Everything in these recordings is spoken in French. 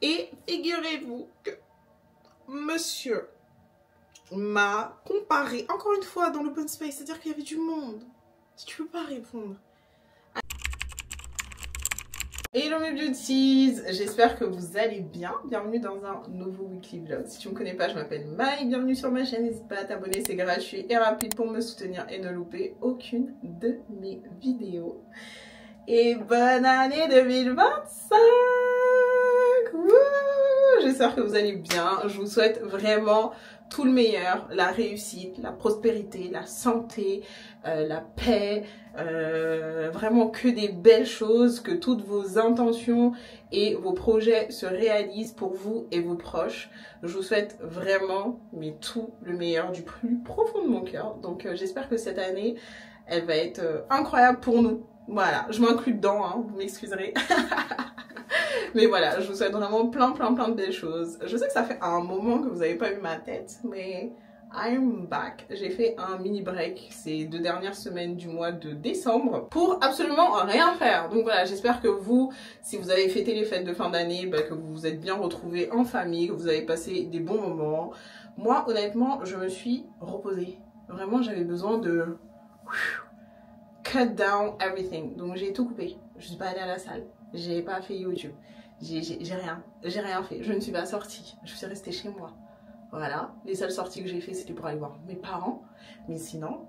Et figurez-vous que monsieur m'a comparé, encore une fois, dans l'open space, c'est-à-dire qu'il y avait du monde. Si tu peux pas répondre. Hello mes beauties, j'espère que vous allez bien. Bienvenue dans un nouveau weekly vlog. Si tu me connais pas, je m'appelle Maï. Bienvenue sur ma chaîne, n'hésite pas à t'abonner, c'est gratuit et rapide pour me soutenir et ne louper aucune de mes vidéos. Et bonne année 2025! J'espère que vous allez bien. Je vous souhaite vraiment tout le meilleur, la réussite, la prospérité, la santé, la paix, vraiment que des belles choses, que toutes vos intentions et vos projets se réalisent pour vous et vos proches. Je vous souhaite vraiment, mais tout le meilleur du plus profond de mon cœur. Donc j'espère que cette année, elle va être incroyable pour nous. Voilà, je m'inclus dedans, hein, vous m'excuserez. Mais voilà, je vous souhaite vraiment plein de belles choses. Je sais que ça fait un moment que vous n'avez pas vu ma tête, mais I'm back. J'ai fait un mini break ces 2 dernières semaines du mois de décembre pour absolument rien faire. Donc voilà, j'espère que vous, si vous avez fêté les fêtes de fin d'année, bah, que vous vous êtes bien retrouvés en famille, que vous avez passé des bons moments. Moi, honnêtement, je me suis reposée. Vraiment, j'avais besoin de cut down everything. Donc j'ai tout coupé. Je suis pas allée à la salle. J'ai pas fait YouTube. J'ai rien fait. Je ne suis pas sortie. Je suis restée chez moi. Voilà. Les seules sorties que j'ai fait, c'était pour aller voir mes parents. Mais sinon,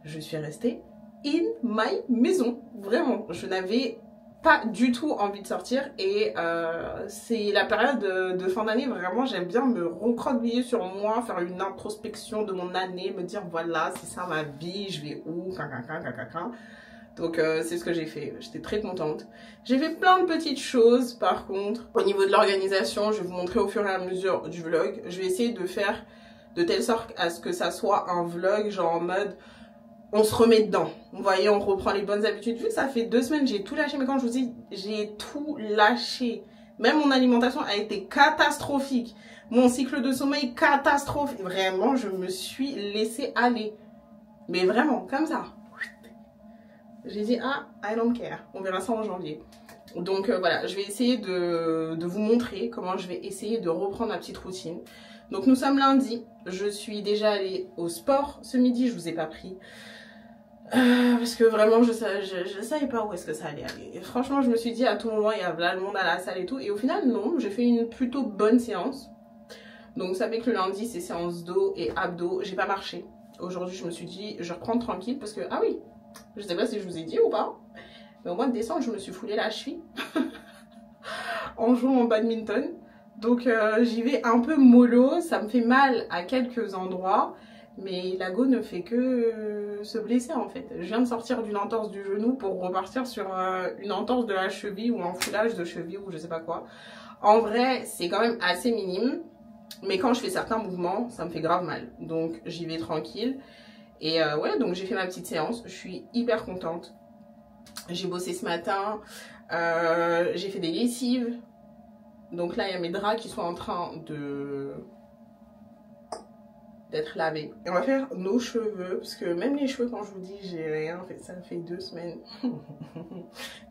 je suis restée in my maison. Vraiment. Je n'avais pas du tout envie de sortir. Et c'est la période de fin d'année. Vraiment, j'aime bien me recroqueviller sur moi, faire une introspection de mon année, me dire voilà, c'est ça ma vie, je vais où, Donc c'est ce que j'ai fait, j'étais très contente. J'ai fait plein de petites choses par contre. Au niveau de l'organisation, je vais vous montrer au fur et à mesure du vlog. Je vais essayer de faire de telle sorte à ce que ça soit un vlog genre en mode on se remet dedans. Vous voyez, on reprend les bonnes habitudes. Vu que ça fait 2 semaines, j'ai tout lâché. Mais quand je vous dis, j'ai tout lâché. Même mon alimentation a été catastrophique. Mon cycle de sommeil catastrophique. Vraiment, je me suis laissée aller. Mais vraiment, comme ça. J'ai dit, ah, I don't care. On verra ça en janvier. Donc voilà, je vais essayer de vous montrer comment je vais essayer de reprendre ma petite routine. Donc nous sommes lundi. Je suis déjà allée au sport ce midi. Je vous ai pas pris. Parce que vraiment, je savais pas où est-ce que ça allait aller. Et franchement, je me suis dit, à tout moment, il y a là le monde à la salle et tout. Et au final, non. J'ai fait une plutôt bonne séance. Donc vous savez que le lundi, c'est séance dos et abdos. J'ai pas marché. Aujourd'hui, je me suis dit, je reprends tranquille parce que, ah oui, je sais pas si je vous ai dit ou pas, mais au mois de décembre, je me suis foulé la cheville en jouant au badminton. Donc j'y vais un peu mollo, ça me fait mal à quelques endroits, mais la go ne fait que se blesser en fait. Je viens de sortir d'une entorse du genou pour repartir sur une entorse de la cheville ou un foulage de cheville ou je sais pas quoi. En vrai, c'est quand même assez minime, mais quand je fais certains mouvements, ça me fait grave mal. Donc j'y vais tranquille. Et ouais, donc j'ai fait ma petite séance, je suis hyper contente. J'ai bossé ce matin, j'ai fait des lessives. Donc là, il y a mes draps qui sont en train d'être lavés. Et on va faire nos cheveux, parce que même les cheveux, quand je vous dis, j'ai rien fait, ça fait 2 semaines.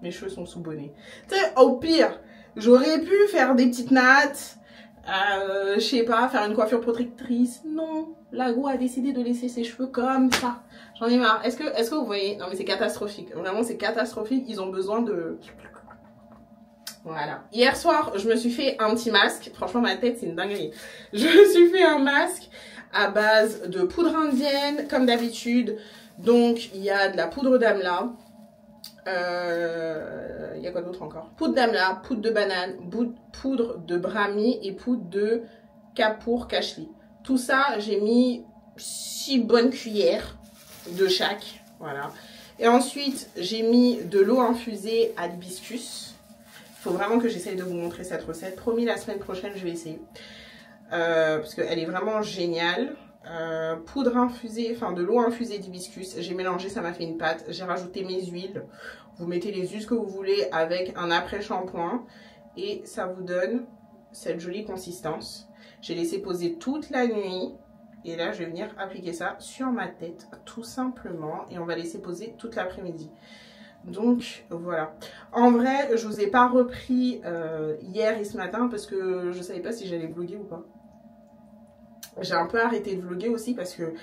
Mes cheveux sont sous bonnet. Tu sais, au pire, j'aurais pu faire des petites nattes. Je sais pas, faire une coiffure protectrice. Non, la go a décidé de laisser ses cheveux comme ça. J'en ai marre. Est-ce que vous voyez? Non mais c'est catastrophique. Vraiment c'est catastrophique. Ils ont besoin de... Voilà. Hier soir, je me suis fait un petit masque. Franchement, ma tête, c'est une dinguerie. Je me suis fait un masque à base de poudre indienne, comme d'habitude. Donc, il y a de la poudre d'amla. Il y a quoi d'autre encore? Poudre d'amla, poudre de banane, poudre de brahmi et poudre de kapoor kashli. Tout ça, j'ai mis 6 bonnes cuillères de chaque. Voilà. Et ensuite, j'ai mis de l'eau infusée à l'hibiscus. Il faut vraiment que j'essaye de vous montrer cette recette. Promis, la semaine prochaine, je vais essayer. Parce qu'elle est vraiment géniale. Poudre infusée, enfin de l'eau infusée d'hibiscus. J'ai mélangé, ça m'a fait une pâte. J'ai rajouté mes huiles. Vous mettez les huiles que vous voulez avec un après-shampoing. Et ça vous donne cette jolie consistance. J'ai laissé poser toute la nuit. Et là, je vais venir appliquer ça sur ma tête, tout simplement. Et on va laisser poser toute l'après-midi. Donc voilà. En vrai, je vous ai pas repris hier et ce matin parce que je savais pas si j'allais vlogger ou pas. J'ai un peu arrêté de vlogger aussi parce que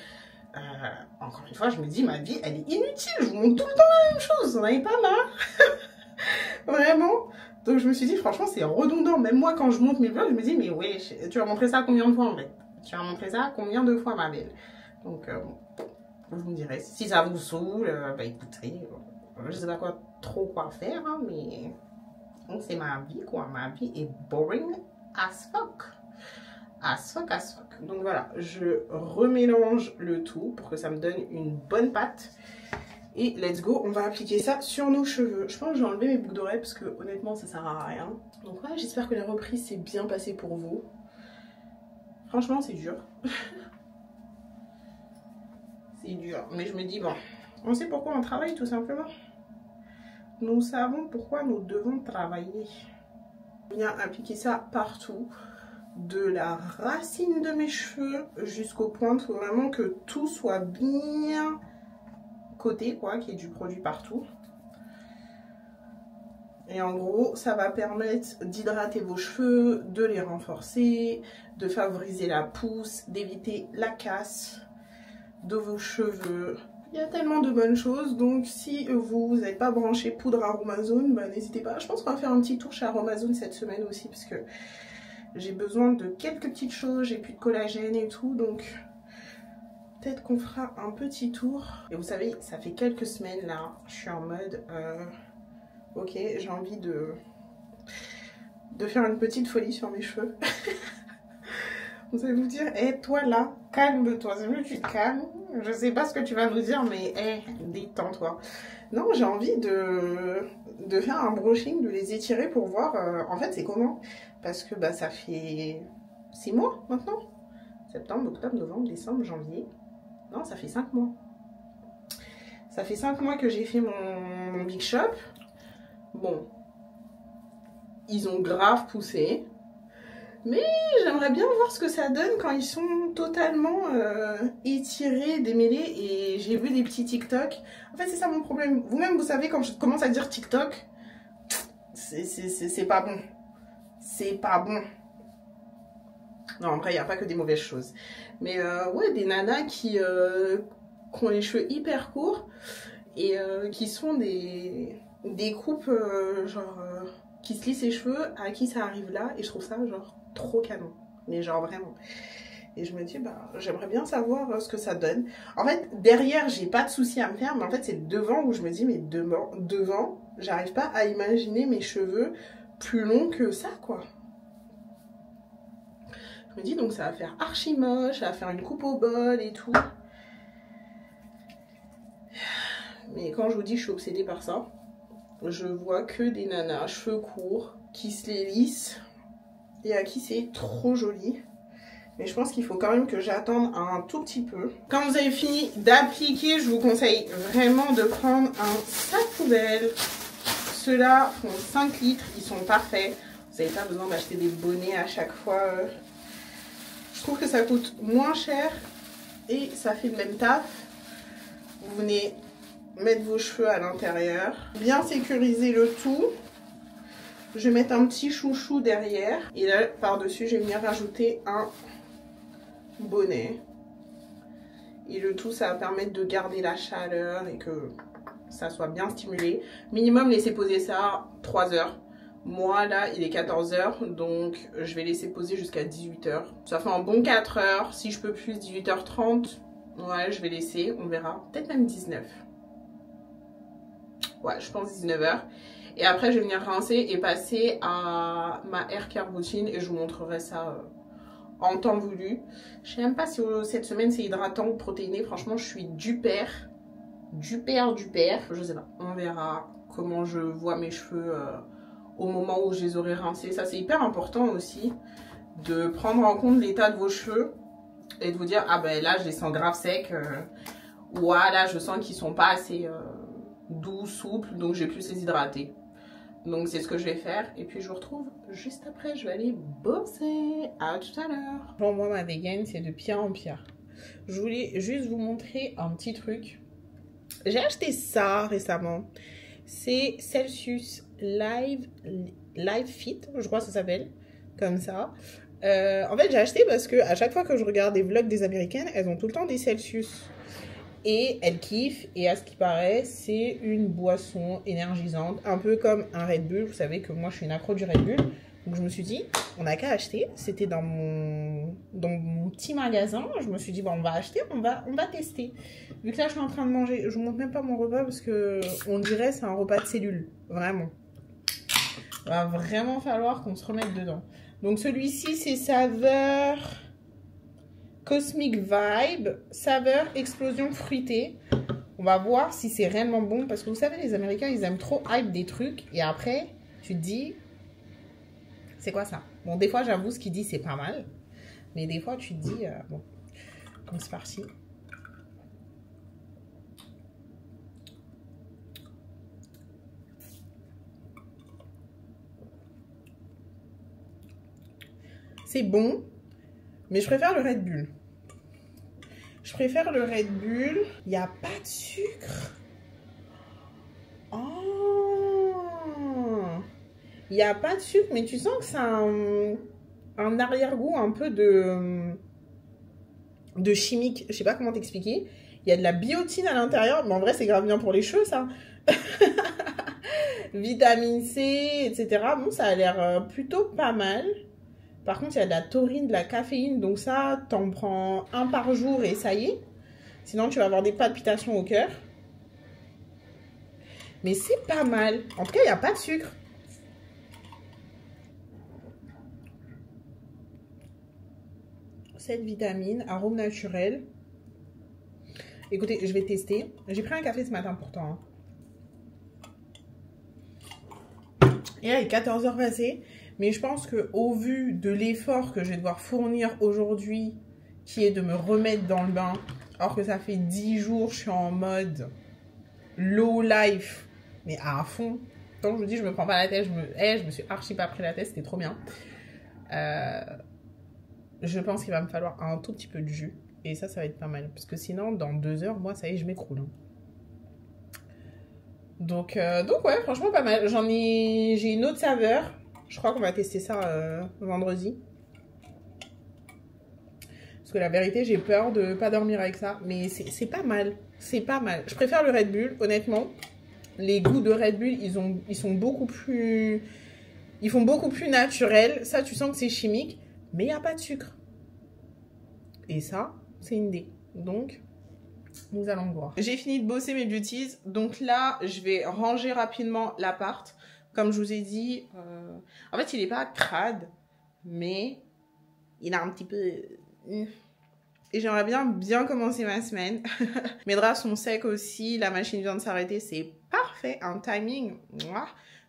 encore une fois, je me dis ma vie elle est inutile. Je vous montre tout le temps la même chose. Vous en avez pas marre? Vraiment. Donc je me suis dit franchement c'est redondant. Même moi quand je monte mes vlogs, je me dis mais ouais, tu vas montrer ça combien de fois en fait? Tu vas montrer ça combien de fois ma belle? Donc vous me direz si ça vous saoule, bah écoutez, je sais pas quoi faire, hein, mais c'est ma vie quoi. Ma vie est boring as fuck. As fuck, as fuck. Donc voilà, je remélange le tout pour que ça me donne une bonne pâte. Et let's go, on va appliquer ça sur nos cheveux. Je pense que je vais enlever mes boucles d'oreilles parce que honnêtement ça sert à rien. Donc ouais, j'espère que la reprise s'est bien passée pour vous. Franchement c'est dur. C'est dur, mais je me dis bon, on sait pourquoi on travaille tout simplement. Nous savons pourquoi nous devons travailler. Je viens appliquer ça partout. De la racine de mes cheveux jusqu'aux pointes. Il faut vraiment que tout soit bien coté, quoi, qu'il y ait du produit partout. Et en gros, ça va permettre d'hydrater vos cheveux, de les renforcer, de favoriser la pousse, d'éviter la casse de vos cheveux. Il y a tellement de bonnes choses, donc si vous n'êtes pas branché poudre Aromazone, bah, n'hésitez pas. Je pense qu'on va faire un petit tour chez Aromazone cette semaine aussi, parce que j'ai besoin de quelques petites choses, j'ai plus de collagène et tout, donc peut-être qu'on fera un petit tour. Et vous savez, ça fait quelques semaines là, je suis en mode, ok, j'ai envie de faire une petite folie sur mes cheveux. Vous allez vous dire, hé, toi là, calme-toi, c'est mieux que tu te calmes. Je sais pas ce que tu vas nous dire, mais hé, détends-toi. Non, j'ai envie de faire un brushing, de les étirer pour voir, en fait, c'est comment. Parce que bah, ça fait 6 mois maintenant. Septembre, octobre, novembre, décembre, janvier. Non, ça fait 5 mois. Ça fait 5 mois que j'ai fait mon Big Shop. Bon, ils ont grave poussé. Mais j'aimerais bien voir ce que ça donne quand ils sont totalement étirés, démêlés. Et j'ai vu des petits TikTok. En fait, c'est ça mon problème. Vous-même, vous savez, quand je commence à dire TikTok, c'est pas bon. C'est pas bon. Non, en vrai, il n'y a pas que des mauvaises choses. Mais ouais, des nanas qui ont les cheveux hyper courts et qui se font des coupes, genre, qui se lissent les cheveux, à qui ça arrive là. Et je trouve ça, genre, trop canon. Mais genre, vraiment. Et je me dis, bah, j'aimerais bien savoir ce que ça donne. En fait, derrière, j'ai pas de souci à me faire. Mais en fait, c'est devant où je me dis, mais devant, j'arrive pas à imaginer mes cheveux plus longs que ça, quoi. Je me dis, donc ça va faire archi moche, ça va faire une coupe au bol et tout. Mais quand je vous dis, je suis obsédée par ça. Je vois que des nanas, cheveux courts, qui se les lissent et à qui c'est trop joli. Mais je pense qu'il faut quand même que j'attende un tout petit peu. Quand vous avez fini d'appliquer, je vous conseille vraiment de prendre un sac poubelle. Ceux-là font 5 litres, ils sont parfaits. Vous n'avez pas besoin d'acheter des bonnets à chaque fois. Je trouve que ça coûte moins cher et ça fait le même taf. Vous venez mettre vos cheveux à l'intérieur, bien sécuriser le tout. Je vais mettre un petit chouchou derrière et là par-dessus je vais venir rajouter un bonnet. Et le tout ça va permettre de garder la chaleur et que ça soit bien stimulé. Minimum laisser poser ça 3 heures. Moi là il est 14 h donc je vais laisser poser jusqu'à 18 h. Ça fait un bon 4 heures. Si je peux plus 18h30, ouais je vais laisser, on verra. Peut-être même 19. Ouais je pense 19 h. Et après je vais venir rincer et passer à ma hair care routine et je vous montrerai ça en temps voulu. Je sais même pas si cette semaine c'est hydratant ou protéiné. Franchement je suis du père. Je sais pas, on verra comment je vois mes cheveux au moment où je les aurai rincés. Ça c'est hyper important aussi de prendre en compte l'état de vos cheveux et de vous dire ah ben là je les sens grave secs ou ah là je sens qu'ils sont pas assez doux, souples, donc je vais plus les hydrater. Donc c'est ce que je vais faire et puis je vous retrouve juste après. Je vais aller bosser. À tout à l'heure. Bon, moi ma dégaine c'est de pire en pire. Je voulais juste vous montrer un petit truc. J'ai acheté ça récemment. C'est Celsius Live Fit, je crois que ça s'appelle, comme ça. En fait, j'ai acheté parce que à chaque fois que je regarde des vlogs des Américaines, elles ont tout le temps des Celsius. Et elles kiffent, et à ce qui paraît, c'est une boisson énergisante, un peu comme un Red Bull. Vous savez que moi, je suis une accro du Red Bull. Donc, je me suis dit, on n'a qu'à acheter. C'était dans mon petit magasin. Je me suis dit, bon, on va acheter, on va tester. Vu que là, je suis en train de manger, je ne montre même pas mon repas parce que on dirait c'est un repas de cellule. Vraiment. Il va vraiment falloir qu'on se remette dedans. Donc, celui-ci, c'est saveur Cosmic Vibe, saveur explosion fruitée. On va voir si c'est réellement bon. Parce que vous savez, les Américains, ils aiment trop hype des trucs. Et après, tu te dis, c'est quoi ça? Bon, des fois, j'avoue, ce qu'il dit, c'est pas mal. Mais des fois, tu te dis, bon, comme c'est parti. C'est bon, mais je préfère le Red Bull. Je préfère le Red Bull. Il n'y a pas de sucre. Oh! Il n'y a pas de sucre, mais tu sens que ça a un arrière-goût un peu de chimique. Je sais pas comment t'expliquer. Il y a de la biotine à l'intérieur. Mais en vrai, c'est grave bien pour les cheveux, ça. Vitamine C, etc. Bon, ça a l'air plutôt pas mal. Par contre, il y a de la taurine, de la caféine. Donc ça, t'en prends un par jour et ça y est. Sinon, tu vas avoir des palpitations au cœur. Mais c'est pas mal. En tout cas, il n'y a pas de sucre. Cette vitamine, arôme naturel. Écoutez, je vais tester. J'ai pris un café ce matin pourtant. Et là, il est 14h passé. Mais je pense qu'au vu de l'effort que je vais devoir fournir aujourd'hui, qui est de me remettre dans le bain, alors que ça fait 10 jours, je suis en mode low life, mais à fond. Donc je me dis, je me prends pas la tête, je me suis archi pas pris la tête, c'était trop bien. Je pense qu'il va me falloir un tout petit peu de jus. Et ça va être pas mal. Parce que sinon, dans 2 heures, moi, ça y est, je m'écroule. Donc ouais, franchement, pas mal. J'ai une autre saveur. Je crois qu'on va tester ça vendredi. Parce que la vérité, j'ai peur de pas dormir avec ça. Mais c'est pas mal. C'est pas mal. Je préfère le Red Bull, honnêtement. Les goûts de Red Bull, ils sont beaucoup plus... Ils font beaucoup plus naturels. Ça, tu sens que c'est chimique. Mais il n'y a pas de sucre. Et ça, c'est une idée. Donc, nous allons voir. J'ai fini de bosser mes beauties. Donc là, je vais ranger rapidement l'appart. Comme je vous ai dit, en fait, il n'est pas crade, mais il a un petit peu... Et j'aimerais bien commencer ma semaine. Mes draps sont secs aussi, la machine vient de s'arrêter, c'est parfait, un timing.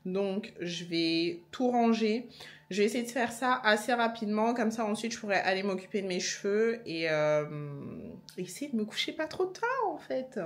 Donc, je vais tout ranger. Je vais essayer de faire ça assez rapidement, comme ça ensuite je pourrais aller m'occuper de mes cheveux et essayer de me coucher pas trop tard en fait.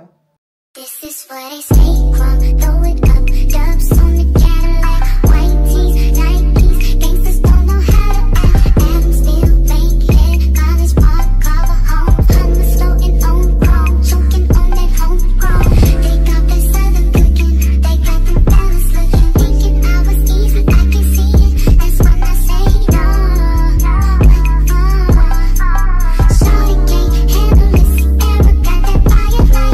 This is what I say, club, throw it up, dubs on the Cadillac, white tees, Nikes, gangsters don't know how to act, and I'm still making college park, cover home, I'm floating on chrome, choking on that homegrown, they got that southern cooking, they got them fellas looking, thinking I was easy, I can see it, that's when I say no, shorty can't handle this, ever got that fire like,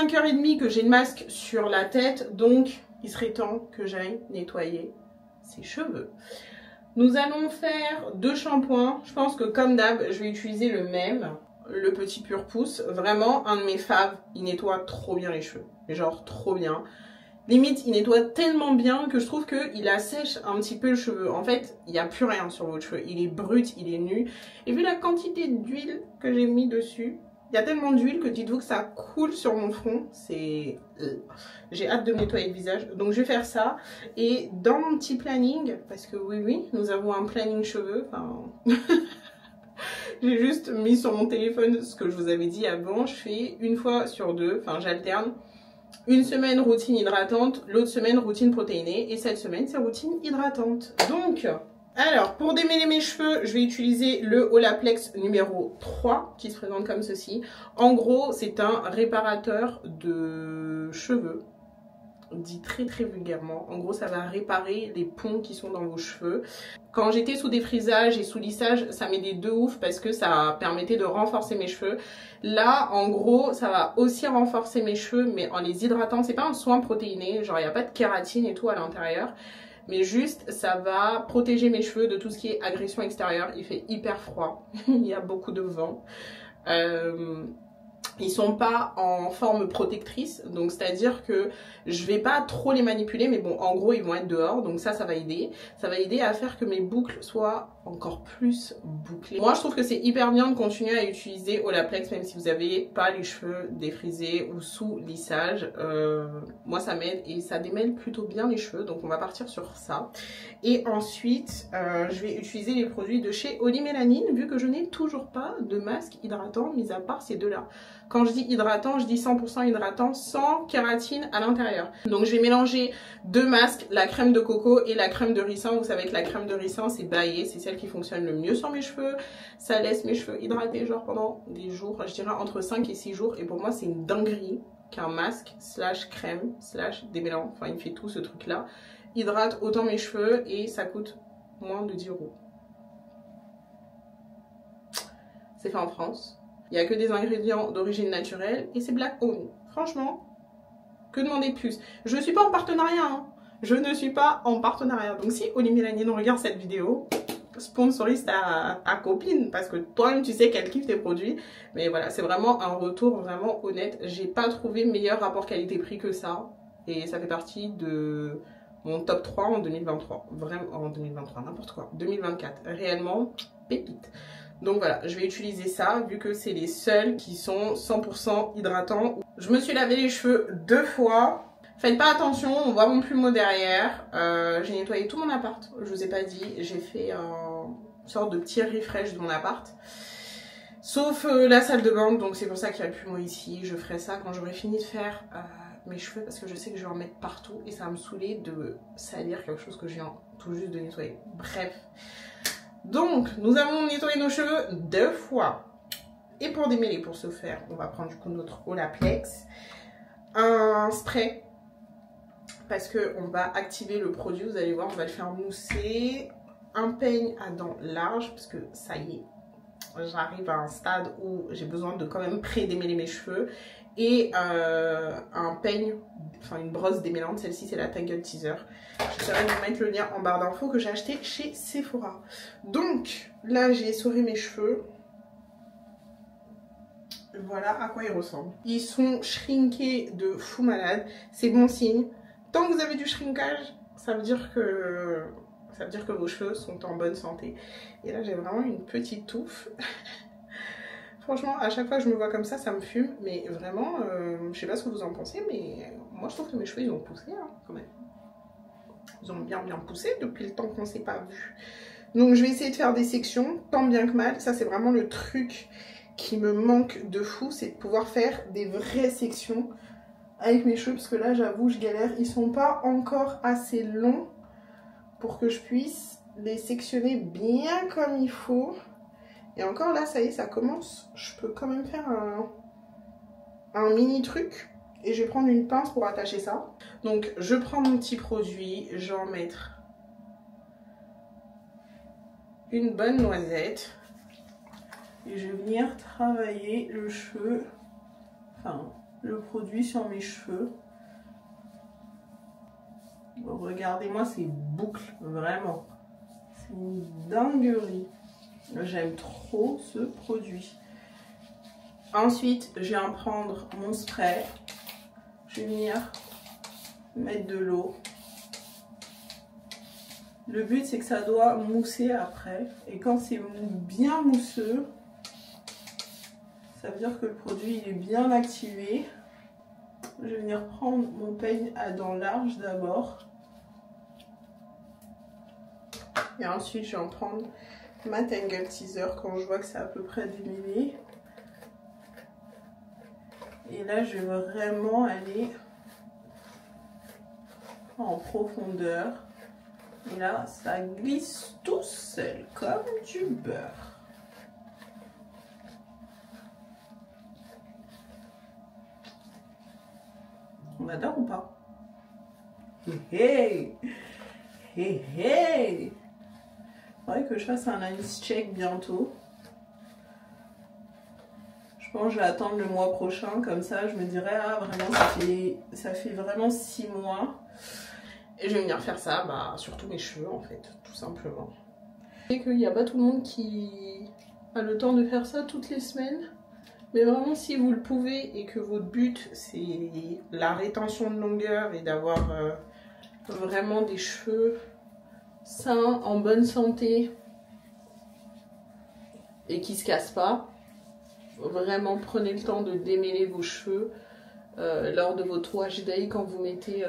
5h30 que j'ai le masque sur la tête, donc il serait temps que j'aille nettoyer ses cheveux. Nous allons faire 2 shampoings. Je pense que comme d'hab, je vais utiliser le même, le petit Pur Pouce. Vraiment, un de mes faves. Il nettoie trop bien les cheveux. Mais genre, trop bien. Limite, il nettoie tellement bien que je trouve qu'il assèche un petit peu le cheveu. En fait, il n'y a plus rien sur votre cheveu. Il est brut, il est nu. Et vu la quantité d'huile que j'ai mis dessus, il y a tellement d'huile que dites-vous que ça coule sur mon front. C'est... J'ai hâte de me nettoyer le visage. Donc je vais faire ça. Et dans mon petit planning, parce que oui, nous avons un planning cheveux. Enfin... J'ai juste mis sur mon téléphone ce que je vous avais dit avant. Je fais une fois sur 2, enfin j'alterne. Une semaine routine hydratante, l'autre semaine routine protéinée et cette semaine c'est routine hydratante. Donc, alors pour démêler mes cheveux, je vais utiliser le Olaplex numéro 3 qui se présente comme ceci. En gros, c'est un réparateur de cheveux, dit très vulgairement. En gros, ça va réparer les ponts qui sont dans vos cheveux. Quand j'étais sous défrisage et sous lissage, ça m'aidait de ouf parce que ça permettait de renforcer mes cheveux. Là, en gros, ça va aussi renforcer mes cheveux, mais en les hydratant. C'est pas un soin protéiné, genre il n'y a pas de kératine et tout à l'intérieur. Mais juste, ça va protéger mes cheveux de tout ce qui est agression extérieure. Il fait hyper froid, il y a beaucoup de vent. Ils sont pas en forme protectrice, donc c'est à dire que je vais pas trop les manipuler, mais bon, en gros ils vont être dehors, donc ça va aider. Ça va aider à faire que mes boucles soient encore plus bouclées. Moi je trouve que c'est hyper bien de continuer à utiliser Olaplex même si vous avez pas les cheveux défrisés ou sous lissage. Moi ça m'aide et ça démêle plutôt bien les cheveux, donc on va partir sur ça. Et ensuite je vais utiliser les produits de chez Oli Mélanine vu que je n'ai toujours pas de masque hydratant mis à part ces deux là. Quand je dis hydratant, je dis 100% hydratant sans kératine à l'intérieur. Donc j'ai mélangé 2 masques, la crème de coco et la crème de ricin. Vous savez que la crème de ricin c'est baillé, c'est celle qui fonctionne le mieux sur mes cheveux. Ça laisse mes cheveux hydratés genre pendant des jours, je dirais entre 5 et 6 jours. Et pour moi c'est une dinguerie qu'un masque slash crème slash démêlant, enfin il fait tout ce truc là, hydrate autant mes cheveux et ça coûte moins de 10 €. C'est fait en France. Il n'y a que des ingrédients d'origine naturelle et c'est black owned. Franchement, que demander de plus? Je ne suis pas en partenariat, hein. Je ne suis pas en partenariat. Donc si Oli Mélanine regarde cette vidéo, sponsorise ta copine parce que toi-même tu sais qu'elle kiffe tes produits. Mais voilà, c'est vraiment un retour vraiment honnête. J'ai pas trouvé meilleur rapport qualité-prix que ça. Et ça fait partie de mon top 3 en 2023. Vraiment, en 2023, n'importe quoi. 2024, réellement, pépite. Donc voilà, je vais utiliser ça vu que c'est les seuls qui sont 100% hydratants. Je me suis lavé les cheveux 2 fois. Faites pas attention, on voit mon plumeau derrière. J'ai nettoyé tout mon appart, je vous ai pas dit. J'ai fait une sorte de petit refresh de mon appart. Sauf la salle de bain, donc c'est pour ça qu'il y a le plumeau ici. Je ferai ça quand j'aurai fini de faire mes cheveux parce que je sais que je vais en mettre partout et ça va me saouler de salir quelque chose que je viens tout juste de nettoyer. Bref. Donc, nous avons nettoyé nos cheveux 2 fois. Et pour démêler, pour ce faire, on va prendre du coup notre Olaplex. Un spray. Parce qu'on va activer le produit, vous allez voir, on va le faire mousser. Un peigne à dents larges, parce que ça y est, j'arrive à un stade où j'ai besoin de quand même pré-démêler mes cheveux. Et un peigne, enfin une brosse démêlante, celle-ci c'est la Tangle Teaser. J'essaierai de vous mettre le lien en barre d'infos que j'ai acheté chez Sephora. Donc là j'ai essoré mes cheveux. Voilà à quoi ils ressemblent. Ils sont shrinkés de fou malade, c'est bon signe. Tant que vous avez du shrinkage, ça veut dire que vos cheveux sont en bonne santé. Et là j'ai vraiment une petite touffe. Franchement, à chaque fois que je me vois comme ça me fume. Mais vraiment, je sais pas ce que vous en pensez, mais moi je trouve que mes cheveux ils ont poussé hein, quand même. Ils ont bien poussé depuis le temps qu'on s'est pas vu. Donc je vais essayer de faire des sections, tant bien que mal. Ça c'est vraiment le truc qui me manque de fou, c'est de pouvoir faire des vraies sections avec mes cheveux. Parce que là j'avoue je galère, ils sont pas encore assez longs pour que je puisse les sectionner bien comme il faut. Et encore là, ça y est, ça commence. Je peux quand même faire un mini truc. Et je vais prendre une pince pour attacher ça. Donc, je prends mon petit produit. Je vais en mettre une bonne noisette. Et je vais venir travailler le cheveu. Enfin, le produit sur mes cheveux. Regardez-moi ces boucles, vraiment. C'est une dinguerie. J'aime trop ce produit. Ensuite, je vais en prendre mon spray. Je vais venir mettre de l'eau. Le but, c'est que ça doit mousser après. Et quand c'est bien mousseux, ça veut dire que le produit il est bien activé. Je vais venir prendre mon peigne à dents larges d'abord. Et ensuite, je vais en prendre ma Tangle Teaser quand je vois que c'est à peu près démêlé. Et là, je vais vraiment aller en profondeur. Et là, ça glisse tout seul, comme du beurre. On adore ou pas? Hey! Hey! Hey! Il faudrait que je fasse un ice check bientôt. Je pense que je vais attendre le mois prochain, comme ça je me dirais, ah vraiment ça fait vraiment 6 mois. Et je vais venir faire ça sur tous mes cheveux en fait, tout simplement. Et qu'il n'y a pas tout le monde qui a le temps de faire ça toutes les semaines. Mais vraiment si vous le pouvez et que votre but c'est la rétention de longueur et d'avoir vraiment des cheveux sains, en bonne santé et qui se cassent pas, vraiment prenez le temps de démêler vos cheveux lors de votre wash day quand vous mettez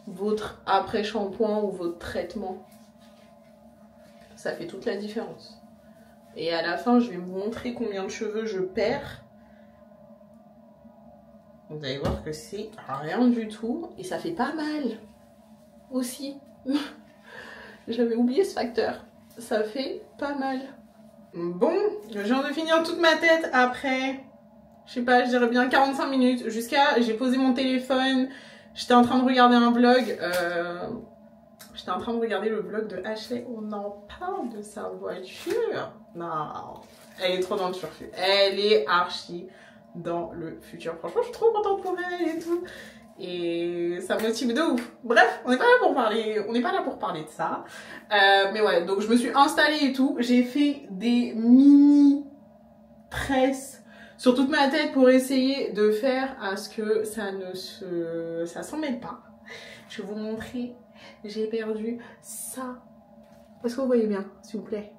votre après-shampoing ou votre traitement. Ça fait toute la différence. Et à la fin, je vais vous montrer combien de cheveux je perds. Vous allez voir que c'est rien du tout. Et ça fait pas mal aussi. J'avais oublié ce facteur. Ça fait pas mal. Bon, je viens de finir toute ma tête après, je sais pas, je dirais bien 45 minutes. J'ai posé mon téléphone. J'étais en train de regarder un vlog. J'étais en train de regarder le vlog de Ashley. On en parle de sa voiture. Non, elle est trop dans le futur. Elle est archi dans le futur. Franchement, je suis trop contente pour elle et tout. Et ça me motive de ouf. Bref, on n'est pas là pour parler. On n'est pas là pour parler de ça. Mais ouais, donc je me suis installée et tout. J'ai fait des mini tresses sur toute ma tête pour essayer de faire à ce que ça s'en mêle pas. Je vais vous montrer. J'ai perdu ça. Est-ce que vous voyez bien, s'il vous plaît?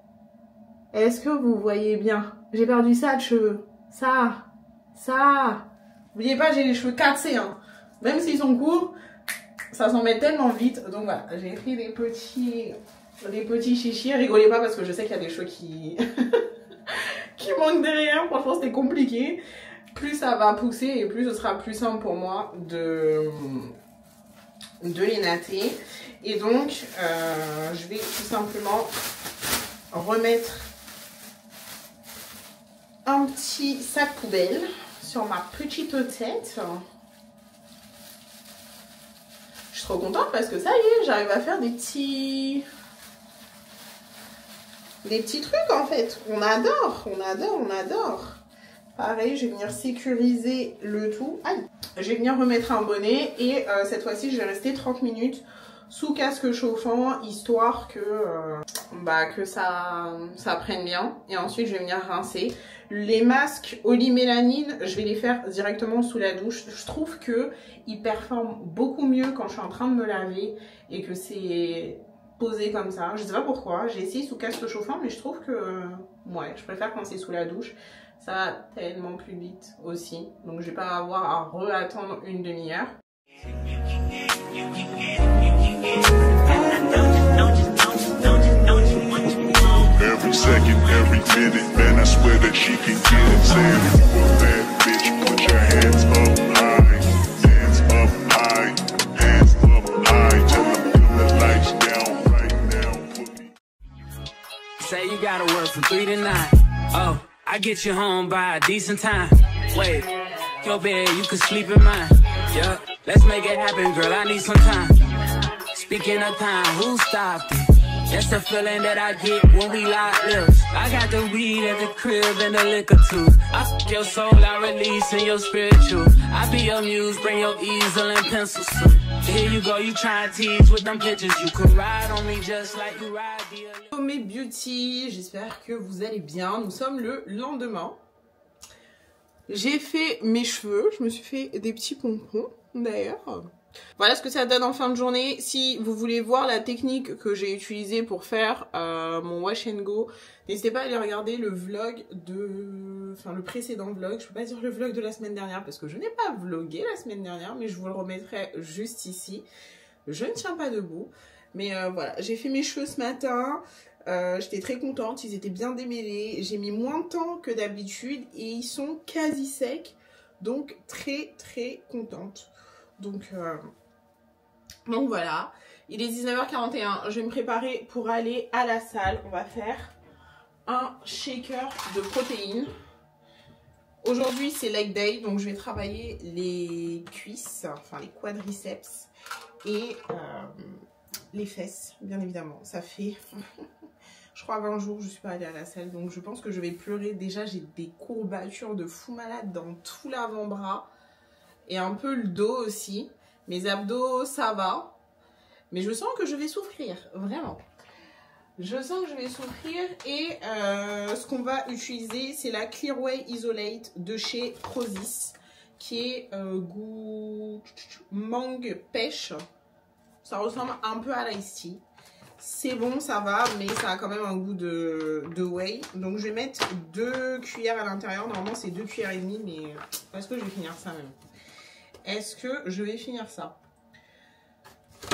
Est-ce que vous voyez bien? J'ai perdu ça de cheveux. Ça. N'oubliez pas, j'ai les cheveux cassés, hein. Même s'ils sont courts, ça s'en met tellement vite. Donc voilà, j'ai pris des petits chichis. Rigolez pas parce que je sais qu'il y a des cheveux qui manquent derrière. Franchement, c'était compliqué. Plus ça va pousser et plus ce sera plus simple pour moi de les natter. Et donc, je vais tout simplement remettre un petit sac poubelle sur ma petite tête. Je suis trop contente parce que ça y est, j'arrive à faire des petits trucs en fait. On adore. Pareil, je vais venir sécuriser le tout. Aïe. Je vais venir remettre un bonnet et cette fois-ci, je vais rester 30 minutes sous casque chauffant, histoire que ça prenne bien. Et ensuite, je vais venir rincer. Les masques Oli Mélanine, je vais les faire directement sous la douche. Je trouve qu'ils performent beaucoup mieux quand je suis en train de me laver et que c'est posé comme ça. Je sais pas pourquoi. J'ai essayé sous casque chauffant, mais je trouve que ouais, je préfère quand c'est sous la douche. Ça va tellement plus vite aussi. Donc, je vais pas avoir à re-attendre une demi-heure. Every second, every minute, man, I swear that she can get it. Saying for that bitch, put your hands up high, hands up high, hands up high. Tell them turn the lights down right now. Put me. Say you gotta work from 3 to 9. Oh, I get you home by a decent time. Wait, your bed, you can sleep in mine. Yeah, let's make it happen, girl. I need some time. Speaking of time, who stopped it? That's the feeling that I get when we lock lips. I got the weed at the crib and the liquor too. I fuck your soul, I release in your spiritual. I be your muse, bring your easel and pencils too. Here you go, you try and tease with them pictures. You could ride on me just like you ride the... Mes beauty, j'espère que vous allez bien. Nous sommes le lendemain. J'ai fait mes cheveux, je me suis fait des petits pompons d'ailleurs. Voilà ce que ça donne en fin de journée. Si vous voulez voir la technique que j'ai utilisée pour faire mon wash and go, n'hésitez pas à aller regarder le vlog de... Enfin le précédent vlog, je peux pas dire le vlog de la semaine dernière parce que je n'ai pas vlogué la semaine dernière, mais je vous le remettrai juste ici. Je ne tiens pas debout. Mais voilà, j'ai fait mes cheveux ce matin, j'étais très contente, ils étaient bien démêlés. J'ai mis moins de temps que d'habitude et ils sont quasi secs, donc très contente. Donc voilà, il est 19h41, je vais me préparer pour aller à la salle. On va faire un shaker de protéines. Aujourd'hui c'est leg day, donc je vais travailler les cuisses, enfin les quadriceps et les fesses, bien évidemment. Ça fait, je crois 20 jours que je suis pas allée à la salle, donc je pense que je vais pleurer. Déjà j'ai des courbatures de fou malade dans tout l'avant-bras. Et un peu le dos aussi. Mes abdos, ça va. Mais je sens que je vais souffrir, vraiment. Je sens que je vais souffrir. Et ce qu'on va utiliser, c'est la Clearway Isolate de chez Prozis. Qui est goût mangue pêche. Ça ressemble un peu à l'ice tea. C'est bon, ça va, mais ça a quand même un goût de whey. Donc je vais mettre 2 cuillères à l'intérieur. Normalement c'est 2 cuillères et demie, mais est-ce que je vais finir ça même? Est-ce que je vais finir ça?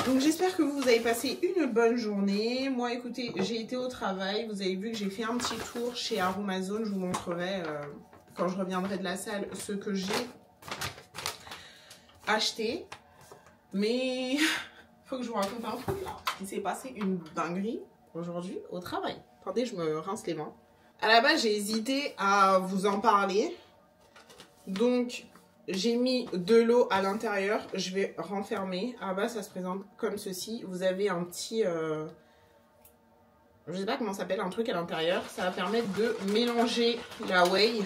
Donc j'espère que vous avez passé une bonne journée. Moi écoutez, j'ai été au travail. Vous avez vu que j'ai fait un petit tour chez Aromazone. Je vous montrerai quand je reviendrai de la salle ce que j'ai acheté. Mais faut que je vous raconte un truc là. Il s'est passé une dinguerie aujourd'hui au travail. Attendez, je me rince les mains. À la base j'ai hésité à vous en parler. Donc... j'ai mis de l'eau à l'intérieur, je vais renfermer. À la base, ça se présente comme ceci. Vous avez un petit... je sais pas comment ça s'appelle, un truc à l'intérieur. Ça va permettre de mélanger la whey.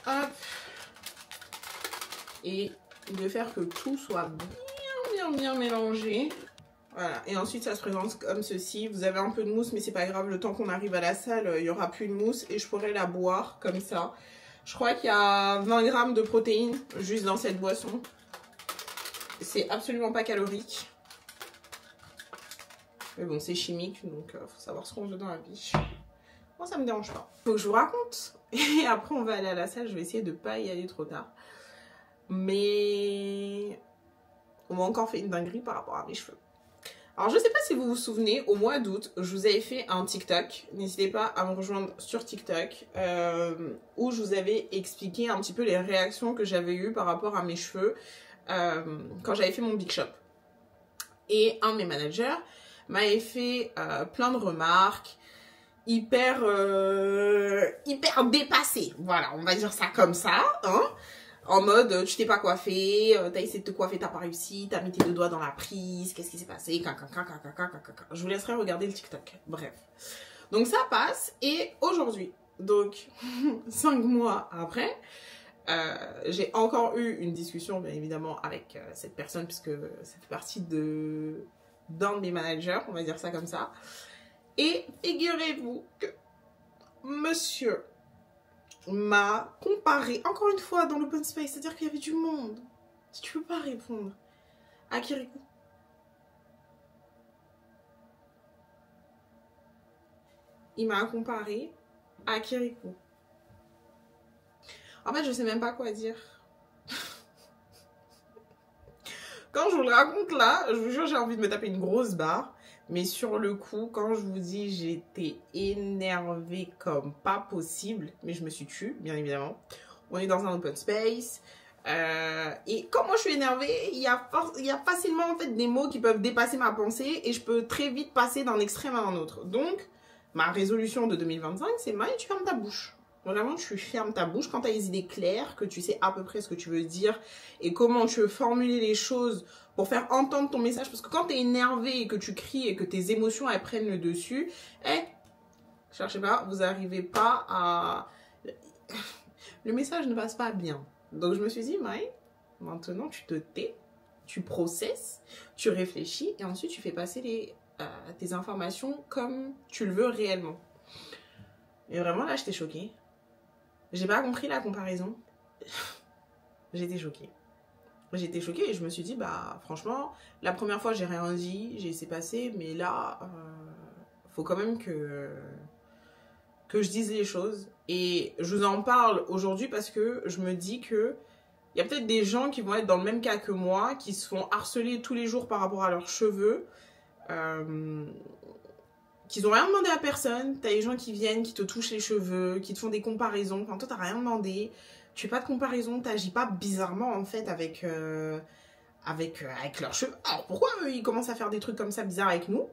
Hop. Et de faire que tout soit bien mélangé. Voilà. Et ensuite, ça se présente comme ceci. Vous avez un peu de mousse, mais c'est pas grave. Le temps qu'on arrive à la salle, il n'y aura plus de mousse. Et je pourrai la boire comme ça. Je crois qu'il y a 20 grammes de protéines juste dans cette boisson. C'est absolument pas calorique. Mais bon, c'est chimique, donc faut savoir ce qu'on veut dans la vie. Moi, ça me dérange pas. Faut que je vous raconte. Et après, on va aller à la salle. Je vais essayer de pas y aller trop tard. Mais on m'a encore fait une dinguerie par rapport à mes cheveux. Alors je sais pas si vous vous souvenez, au mois d'août, je vous avais fait un TikTok. N'hésitez pas à me rejoindre sur TikTok où je vous avais expliqué un petit peu les réactions que j'avais eues par rapport à mes cheveux quand j'avais fait mon Big Shop. Et un de mes managers m'avait fait plein de remarques hyper dépassées. Voilà, on va dire ça comme ça, hein. En mode, tu t'es pas coiffé, t'as essayé de te coiffer, t'as pas réussi, t'as mis tes 2 doigts dans la prise, qu'est-ce qui s'est passé? Je vous laisserai regarder le TikTok. Bref. Donc ça passe, et aujourd'hui, donc 5 mois après, j'ai encore eu une discussion, bien évidemment, avec cette personne, puisque ça fait partie d'un de mes managers, on va dire ça comme ça. Et figurez-vous que monsieur m'a comparé, encore une fois, dans l'open space, c'est-à-dire qu'il y avait du monde. Si tu peux pas répondre à Kirikou. Il m'a comparé à Kirikou. En fait, je sais même pas quoi dire. Quand je vous le raconte là, je vous jure, j'ai envie de me taper une grosse barre. Mais sur le coup, quand je vous dis, j'étais énervée comme pas possible. Mais je me suis tue, bien évidemment. On est dans un open space. Et quand moi je suis énervée, il y a facilement en fait des mots qui peuvent dépasser ma pensée. Et je peux très vite passer d'un extrême à un autre. Donc, ma résolution de 2025, c'est Maï, tu fermes ta bouche. Vraiment, tu fermes ta bouche quand tu as les idées claires, que tu sais à peu près ce que tu veux dire et comment tu veux formuler les choses pour faire entendre ton message. Parce que quand tu es énervé et que tu cries et que tes émotions, elles prennent le dessus, cherchez pas, vous n'arrivez pas à... Le message ne passe pas bien. Donc, je me suis dit, Maï, maintenant, tu te tais, tu processes, tu réfléchis et ensuite, tu fais passer tes informations comme tu le veux réellement. Et vraiment, là, j'étais choquée. J'ai pas compris la comparaison. J'étais choquée. J'étais choquée et je me suis dit, bah, franchement, la première fois, j'ai rien dit, j'ai laissé passer, mais là, faut quand même que je dise les choses. Et je vous en parle aujourd'hui parce que je me dis que il y a peut-être des gens qui vont être dans le même cas que moi, qui se font harceler tous les jours par rapport à leurs cheveux, qui n'ont rien demandé à personne. T'as des gens qui viennent, qui te touchent les cheveux, qui te font des comparaisons. Enfin, toi, t'as rien demandé. Tu fais pas de comparaison, t'agis pas bizarrement, en fait, avec leurs cheveux. Alors, pourquoi eux, ils commencent à faire des trucs comme ça bizarres avec nous?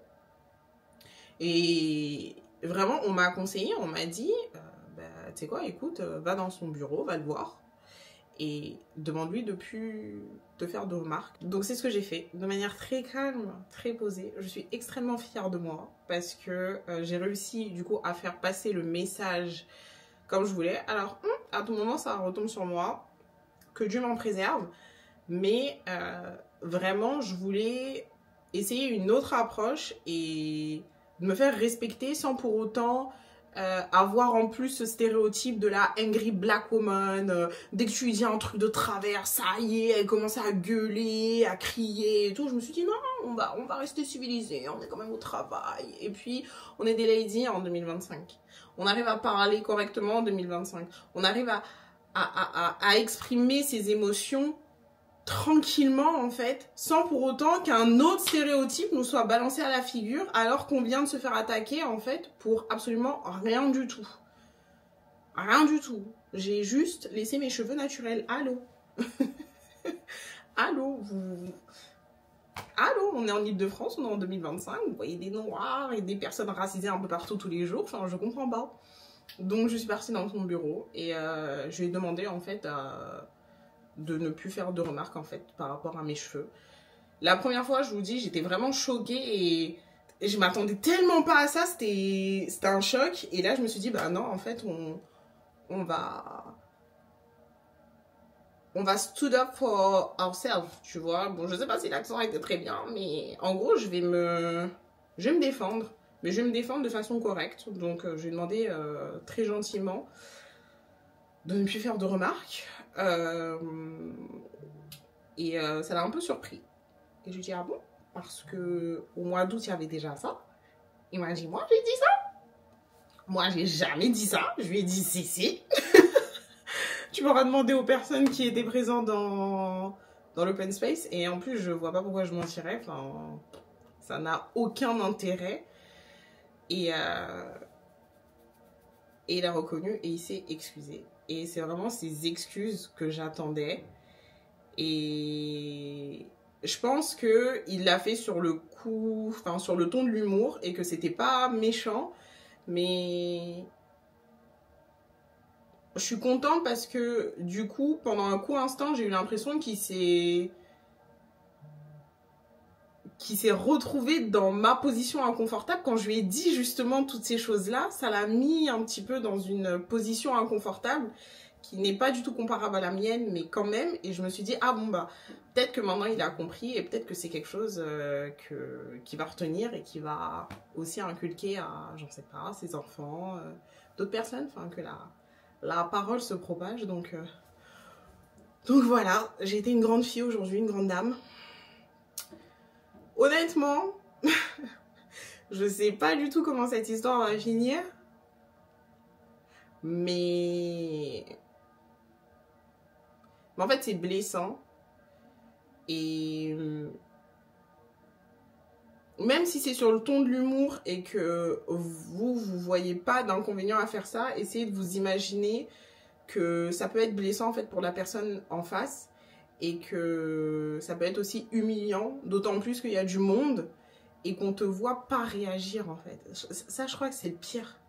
Et vraiment, on m'a conseillé, on m'a dit, tu sais quoi, écoute, va dans son bureau, va le voir. Et demande-lui de plus te faire de remarques. Donc c'est ce que j'ai fait, de manière très calme, très posée. Je suis extrêmement fière de moi parce que j'ai réussi du coup à faire passer le message comme je voulais. Alors à tout moment ça retombe sur moi, que Dieu m'en préserve. Mais vraiment je voulais essayer une autre approche et de me faire respecter sans pour autant... avoir en plus ce stéréotype de la angry black woman, dès que tu lui dis un truc de travers, ça y est, elle commence à gueuler, à crier et tout. Je me suis dit non, on va rester civilisés, on est quand même au travail. Et puis, on est des ladies en 2025. On arrive à parler correctement en 2025. On arrive à exprimer ses émotions tranquillement en fait, sans pour autant qu'un autre stéréotype nous soit balancé à la figure alors qu'on vient de se faire attaquer en fait pour absolument rien du tout. Rien du tout. J'ai juste laissé mes cheveux naturels. Allô. Allô, Allô, on est en Ile-de-France, on est en 2025, vous voyez des noirs et des personnes racisées un peu partout tous les jours, enfin je comprends pas. Donc je suis partie dans son bureau et je lui ai demandé en fait de ne plus faire de remarques en fait par rapport à mes cheveux. La première fois, je vous dis, j'étais vraiment choquée et je m'attendais tellement pas à ça, c'était un choc. Et là, je me suis dit, bah non, en fait, on va stood up for ourselves, tu vois. Bon, je sais pas si l'accent était très bien, mais en gros, je vais me défendre. Mais je vais me défendre de façon correcte. Donc, je lui ai demandé très gentiment de ne plus faire de remarques. Ça l'a un peu surpris. Et je lui ai dit, ah bon? Parce que au mois d'août, il y avait déjà ça. Il m'a dit, moi, j'ai dit ça? Moi, j'ai jamais dit ça. Je lui ai dit, si. Tu m'auras demandé aux personnes qui étaient présentes dans l'open space. Et en plus, je vois pas pourquoi je mentirais. Enfin, ça n'a aucun intérêt. Et il a reconnu et il s'est excusé. Et c'est vraiment ces excuses que j'attendais. Et je pense qu'il l'a fait sur le coup, enfin sur le ton de l'humour et que c'était pas méchant. Mais je suis contente parce que du coup, pendant un court instant, j'ai eu l'impression qu'il s'est retrouvé dans ma position inconfortable. Quand je lui ai dit justement toutes ces choses-là, ça l'a mis un petit peu dans une position inconfortable qui n'est pas du tout comparable à la mienne, mais quand même. Et je me suis dit, ah bon, bah, peut-être que maintenant il a compris et peut-être que c'est quelque chose qu'il va retenir et qui va aussi inculquer à, j'en sais pas, ses enfants, d'autres personnes, enfin que la parole se propage. Donc voilà, j'ai été une grande fille aujourd'hui, une grande dame. Honnêtement, je sais pas du tout comment cette histoire va finir. Mais en fait, c'est blessant. Et même si c'est sur le ton de l'humour et que vous voyez pas d'inconvénient à faire ça, essayez de vous imaginer que ça peut être blessant en fait pour la personne en face. Et que ça peut être aussi humiliant, d'autant plus qu'il y a du monde et qu'on te voit pas réagir en fait. Ça, je crois que c'est le pire.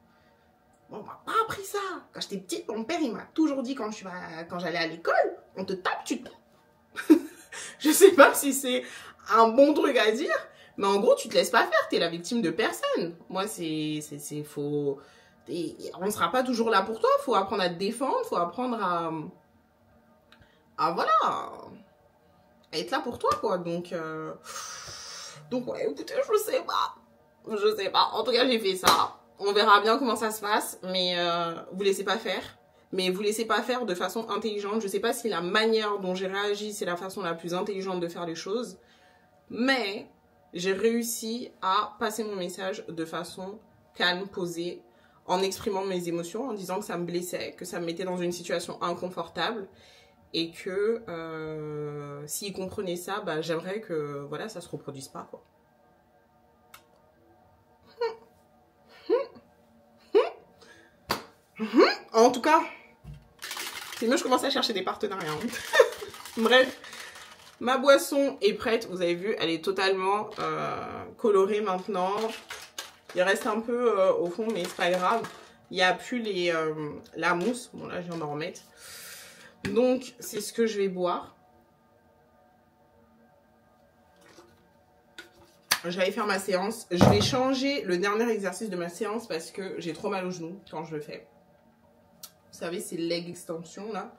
Bon, on m'a pas appris ça. Quand j'étais petite, mon père, il m'a toujours dit quand j'allais à l'école, on te tape, tu tapes. Je sais pas si c'est un bon truc à dire, mais en gros, tu te laisses pas faire, t'es la victime de personne. Moi, c'est faux. On sera pas toujours là pour toi, faut apprendre à te défendre, faut apprendre à voilà, à être là pour toi, quoi. Donc ouais, écoutez, je sais pas. En tout cas, j'ai fait ça. On verra bien comment ça se passe, mais vous laissez pas faire. Mais vous laissez pas faire de façon intelligente. Je sais pas si la manière dont j'ai réagi, c'est la façon la plus intelligente de faire les choses. Mais j'ai réussi à passer mon message de façon calme, posée, en exprimant mes émotions, en disant que ça me blessait, que ça me mettait dans une situation inconfortable. Et que s'ils comprenaient ça, bah, j'aimerais que voilà, ça se reproduise pas, quoi. En tout cas, c'est mieux, je commence à chercher des partenariats. Bref, ma boisson est prête. Vous avez vu, elle est totalement colorée maintenant. Il reste un peu au fond, mais c'est pas grave. Il n'y a plus la mousse. Bon, là, je viens d'en remettre. Donc, c'est ce que je vais boire. Je vais aller faire ma séance. Je vais changer le dernier exercice de ma séance parce que j'ai trop mal aux genoux quand je le fais. Vous savez, c'est leg extension, là.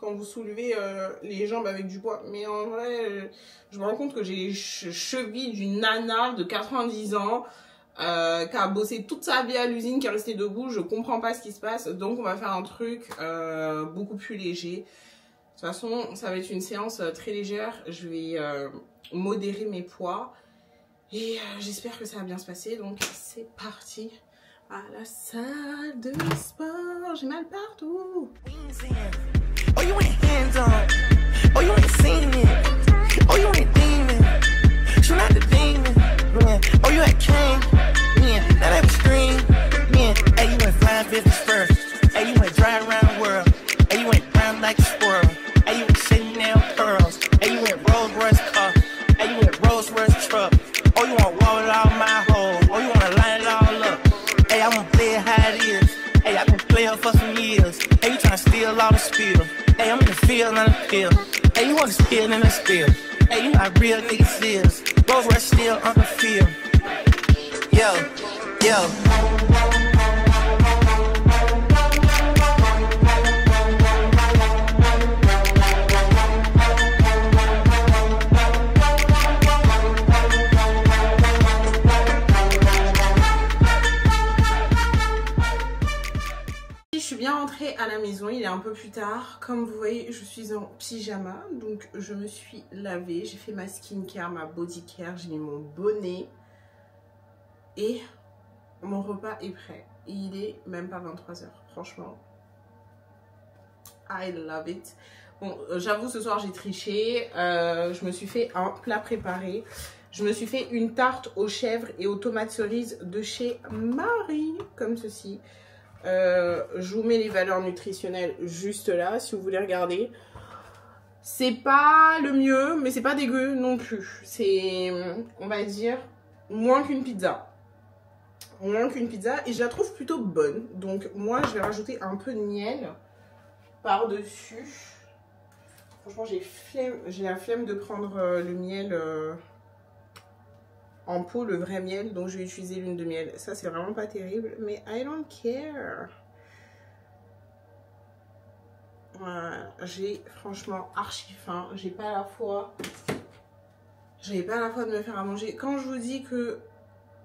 Quand vous soulevez les jambes avec du poids. Mais en vrai, je me rends compte que j'ai les chevilles d'une nana de 90 ans qui a bossé toute sa vie à l'usine, qui est restée debout. Je comprends pas ce qui se passe. Donc, on va faire un truc beaucoup plus léger. De toute façon, ça va être une séance très légère. Je vais modérer mes poids. Et j'espère que ça va bien se passer. Donc, c'est parti. À la salle de sport, j'ai mal partout. Oh, you ain't hands on. Oh, you ain't seen it. Oh, you ain't demon. Shoot out the demon. Man. Oh, you ain't king. Man, now that was scream. Man, hey, you went flying 50s first. Hey, you went driving around the world. Hey, you went brown like a squirrel. Hey, you went sitting down pearls. Hey, you went Rolls Royce car. Hey, you went Rolls Royce truck. Oh, you want wall it all my hole. Oh, you want to line it all up. Hey, I want to play it how it is. Hey, I've been playing for some years. Hey, you trying to steal all the spill. Hey, I'm in the field, not a pill. Hey, you want to spill in the spill. Hey, you know how real niggas is. Rolls Royce still on the field. Yo, yo. Je suis bien rentrée à la maison, il est un peu plus tard. Comme vous voyez, je suis en pyjama, donc je me suis lavée, j'ai fait ma skincare, ma body care, j'ai mis mon bonnet et mon repas est prêt. Et il est même pas 23 h, franchement. I love it. Bon, j'avoue, ce soir j'ai triché, je me suis fait un plat préparé. Je me suis fait une tarte aux chèvres et aux tomates cerises de chez Marie, comme ceci. Je vous mets les valeurs nutritionnelles juste là si vous voulez regarder. C'est pas le mieux, mais c'est pas dégueu non plus. C'est, on va dire, moins qu'une pizza. Moins qu'une pizza, et je la trouve plutôt bonne. Donc moi je vais rajouter un peu de miel par dessus. Franchement j'ai la flemme de prendre le miel en pot, le vrai miel, donc je vais utiliser l'huile de miel. Ça c'est vraiment pas terrible, mais I don't care. Voilà, j'ai franchement archi faim. J'ai pas la foi de me faire à manger. Quand je vous dis que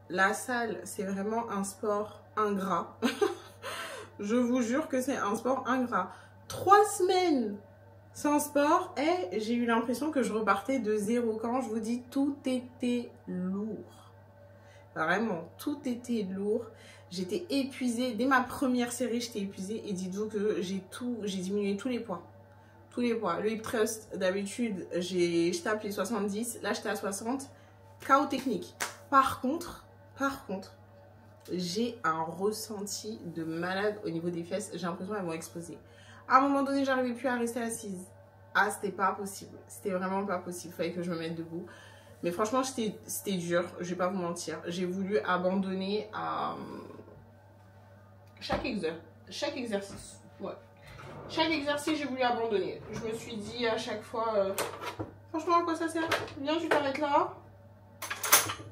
la salle c'est vraiment un sport ingrat, je vous jure que c'est un sport ingrat. 3 semaines sans sport, et j'ai eu l'impression que je repartais de zéro. Quand je vous dis, tout était lourd. Vraiment, tout était lourd. J'étais épuisée. Dès ma première série, j'étais épuisée. Et dites-vous que j'ai diminué tous les poids. Tous les poids. Le hip thrust, d'habitude, je tape les 70. Là, j'étais à 60. KO technique. Par contre, j'ai un ressenti de malade au niveau des fesses. J'ai l'impression qu'elles vont exploser. À un moment donné, j'arrivais plus à rester assise. Ah, c'était pas possible. C'était vraiment pas possible. Il fallait que je me mette debout. Mais franchement, c'était dur. Je vais pas vous mentir. J'ai voulu abandonner à chaque exercice. Ouais. Chaque exercice, j'ai voulu abandonner. Je me suis dit à chaque fois, Franchement, à quoi ça sert? Viens, tu t'arrêtes là.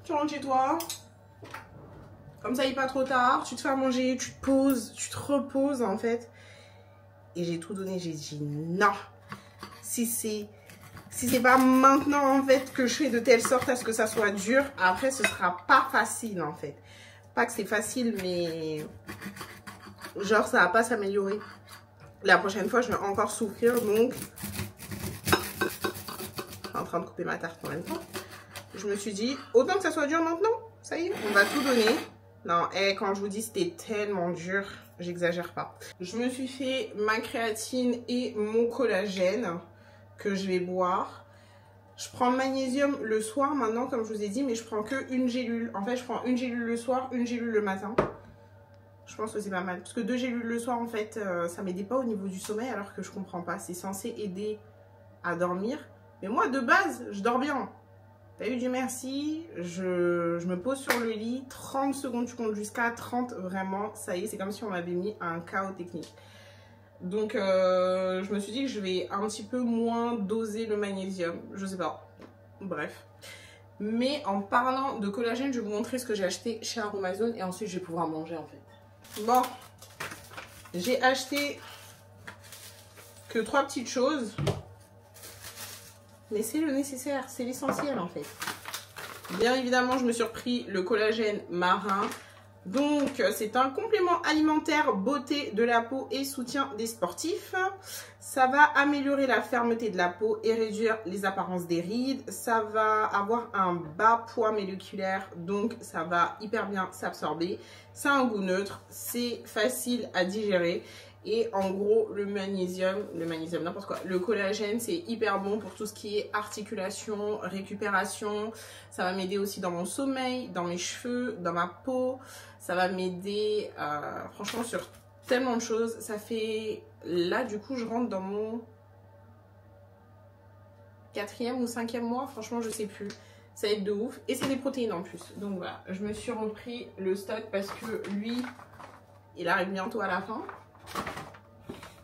Tu rentres chez toi. Comme ça, il n'est pas trop tard. Tu te fais à manger, tu te poses, tu te reposes en fait. Et j'ai tout donné. J'ai dit non. Si c'est pas maintenant en fait que je fais de telle sorte à ce que ça soit dur, après ce sera pas facile en fait. Pas que c'est facile, mais genre ça va pas s'améliorer. La prochaine fois, je vais encore souffrir, donc en train de couper ma tarte en même temps. Je me suis dit, autant que ça soit dur maintenant, ça y est, on va tout donner. Non, quand je vous dis c'était tellement dur, j'exagère pas. Je me suis fait ma créatine et mon collagène que je vais boire. Je prends le magnésium le soir maintenant, comme je vous ai dit, mais je prends que une gélule. En fait, je prends une gélule le soir, une gélule le matin. Je pense que c'est pas mal. Parce que 2 gélules le soir, en fait, ça m'aidait pas au niveau du sommeil, alors que je comprends pas. C'est censé aider à dormir. Mais moi, de base, je dors bien. T'as eu du merci. Je me pose sur le lit. 30 secondes, tu comptes jusqu'à 30. Vraiment, ça y est, c'est comme si on m'avait mis un chaos technique. Donc, je me suis dit que je vais un petit peu moins doser le magnésium. Je sais pas. Bref. Mais en parlant de collagène, je vais vous montrer ce que j'ai acheté chez Aromazone. Et ensuite, je vais pouvoir manger, en fait. Bon, j'ai acheté que 3 petites choses, mais c'est le nécessaire, c'est l'essentiel en fait. Bien évidemment, je me suis repris le collagène marin. Donc, c'est un complément alimentaire beauté de la peau et soutien des sportifs. Ça va améliorer la fermeté de la peau et réduire les apparences des rides. Ça va avoir un bas poids moléculaire, donc ça va hyper bien s'absorber. C'est un goût neutre, c'est facile à digérer. Et en gros, le magnésium n'importe quoi. Le collagène, c'est hyper bon pour tout ce qui est articulation, récupération. Ça va m'aider aussi dans mon sommeil, dans mes cheveux, dans ma peau. Ça va m'aider franchement sur tellement de choses. Ça fait... Là, du coup, je rentre dans mon 4e ou 5e mois. Franchement, je sais plus. Ça va être de ouf. Et c'est des protéines en plus. Donc voilà, je me suis repris le stock parce que lui, il arrive bientôt à la fin.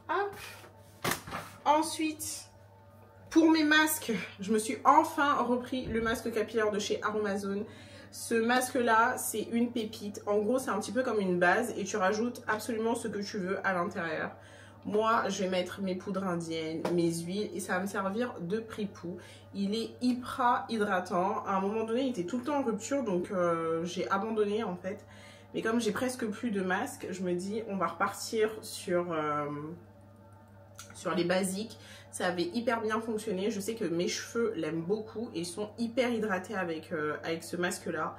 Hop. Ensuite, pour mes masques, je me suis enfin repris le masque capillaire de chez Aromazone. Ce masque là, c'est une pépite. En gros, c'est un petit peu comme une base et tu rajoutes absolument ce que tu veux à l'intérieur. Moi, je vais mettre mes poudres indiennes, mes huiles et ça va me servir de pripou. Il est hyper hydratant. À un moment donné, il était tout le temps en rupture, donc j'ai abandonné en fait. Mais comme j'ai presque plus de masque, je me dis on va repartir sur les basiques. Ça avait hyper bien fonctionné. Je sais que mes cheveux l'aiment beaucoup et ils sont hyper hydratés avec ce masque là.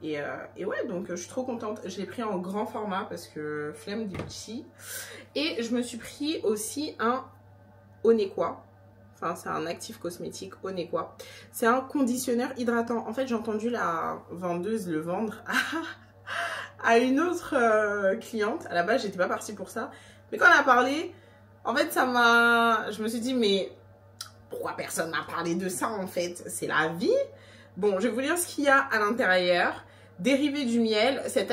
Et ouais, donc je suis trop contente. Je l'ai pris en grand format parce que flemme du petit. Et je me suis pris aussi un Onequa. Enfin, c'est un actif cosmétique Onequa. C'est un conditionneur hydratant. En fait, j'ai entendu la vendeuse le vendre à une autre cliente. À la base, j'étais pas partie pour ça. Mais quand elle a parlé, en fait, ça m'a... Je me suis dit, mais pourquoi personne m'a parlé de ça, en fait? C'est la vie. Bon, je vais vous lire ce qu'il y a à l'intérieur. Dérivé du miel, cet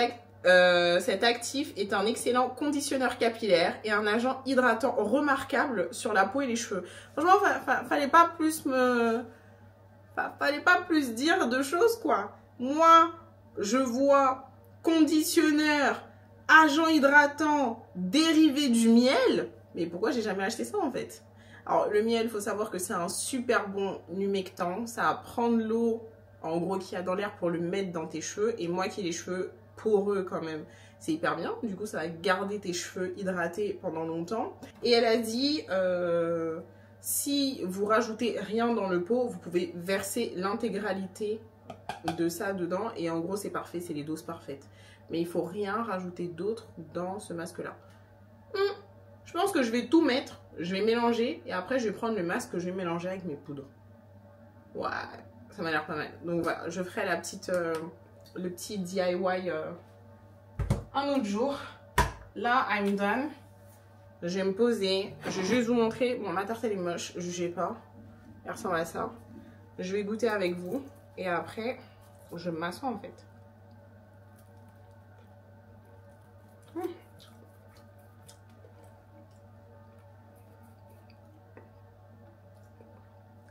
actif est un excellent conditionneur capillaire et un agent hydratant remarquable sur la peau et les cheveux. Franchement, fallait pas plus fallait pas plus dire de choses, quoi. Moi, je vois conditionneur, agent hydratant, dérivé du miel. Mais pourquoi j'ai jamais acheté ça, en fait? Alors, le miel, il faut savoir que c'est un super bon humectant. Ça va prendre l'eau, en gros, qu'il y a dans l'air pour le mettre dans tes cheveux. Et moi qui ai les cheveux poreux quand même, c'est hyper bien. Du coup, ça va garder tes cheveux hydratés pendant longtemps. Et elle a dit, si vous rajoutez rien dans le pot, vous pouvez verser l'intégralité de ça dedans. Et en gros, c'est parfait, c'est les doses parfaites. Mais il faut rien rajouter d'autre dans ce masque-là. Je pense que je vais tout mettre, je vais mélanger et après je vais prendre le masque que je vais mélanger avec mes poudres. Ouais, ça m'a l'air pas mal. Donc voilà, je ferai la petite, le petit DIY un autre jour. Là, I'm done. Je vais me poser. Je vais juste vous montrer. Bon, ma tarte elle est moche, jugez pas. Elle ressemble à ça. Je vais goûter avec vous et après je m'assois en fait.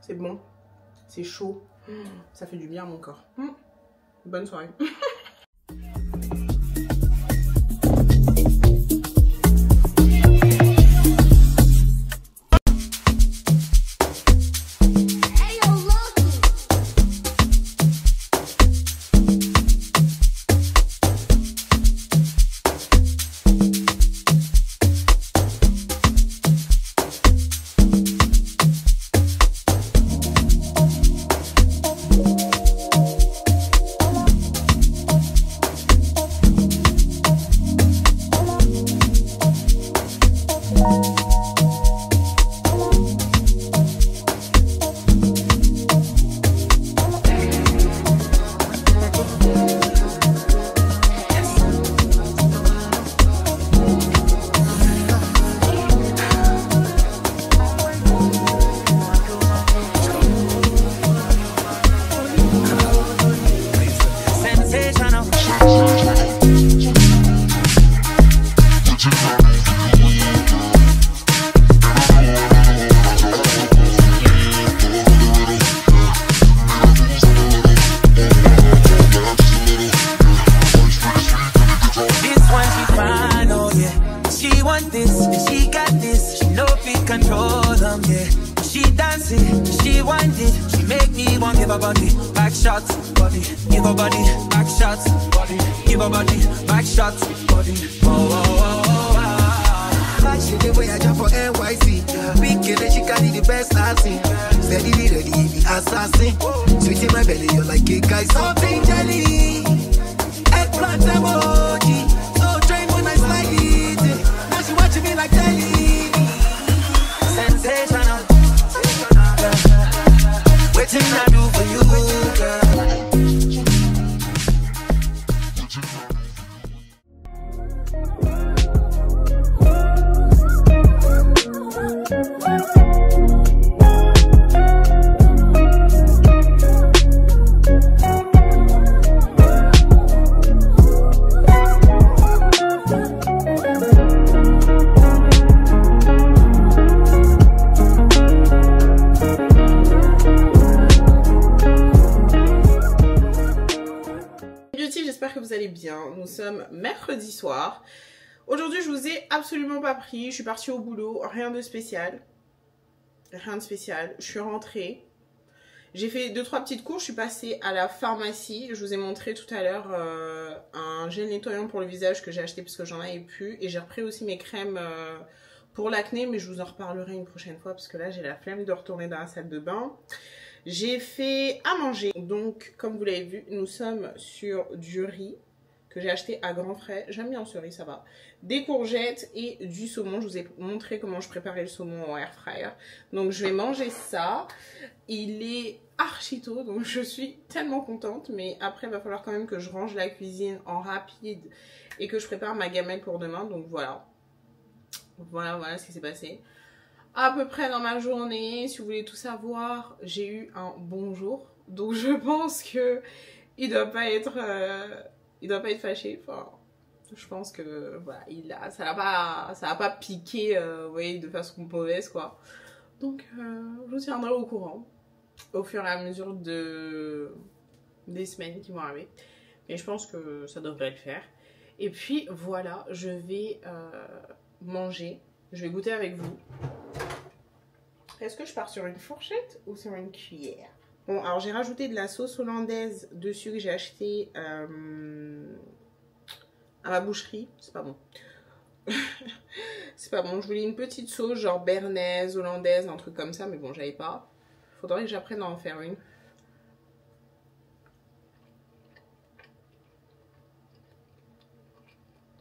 C'est bon. C'est chaud. Ça fait du bien à mon corps. Bonne soirée. Nous sommes mercredi soir. Aujourd'hui, je vous ai absolument pas pris. Je suis partie au boulot. Rien de spécial. Rien de spécial. Je suis rentrée. J'ai fait 2-3 petites courses. Je suis passée à la pharmacie. Je vous ai montré tout à l'heure un gel nettoyant pour le visage que j'ai acheté parce que j'en avais plus. Et j'ai repris aussi mes crèmes pour l'acné. Mais je vous en reparlerai une prochaine fois parce que là, j'ai la flemme de retourner dans la salle de bain. J'ai fait à manger. Donc, comme vous l'avez vu, nous sommes sur du riz que j'ai acheté à grands frais. J'aime bien ce riz, ça va. Des courgettes et du saumon. Je vous ai montré comment je préparais le saumon en air fryer. Donc je vais manger ça. Il est archi tôt, donc je suis tellement contente. Mais après, il va falloir quand même que je range la cuisine en rapide et que je prépare ma gamelle pour demain. Donc voilà. Voilà ce qui s'est passé. À peu près dans ma journée, si vous voulez tout savoir, j'ai eu un bon jour. Donc je pense que il doit pas être fâché. Enfin, je pense que voilà, ça va pas piquer, vous voyez, de façon mauvaise quoi. Donc je vous tiendrai au courant au fur et à mesure des semaines qui vont arriver. Mais je pense que ça devrait le faire. Et puis voilà, je vais manger. Je vais goûter avec vous. Est-ce que je pars sur une fourchette ou sur une cuillère? Bon, alors j'ai rajouté de la sauce hollandaise dessus que j'ai acheté à ma boucherie. C'est pas bon. C'est pas bon. Je voulais une petite sauce genre bernaise, hollandaise, un truc comme ça. Mais bon, j'avais pas. Faudrait que j'apprenne à en faire une.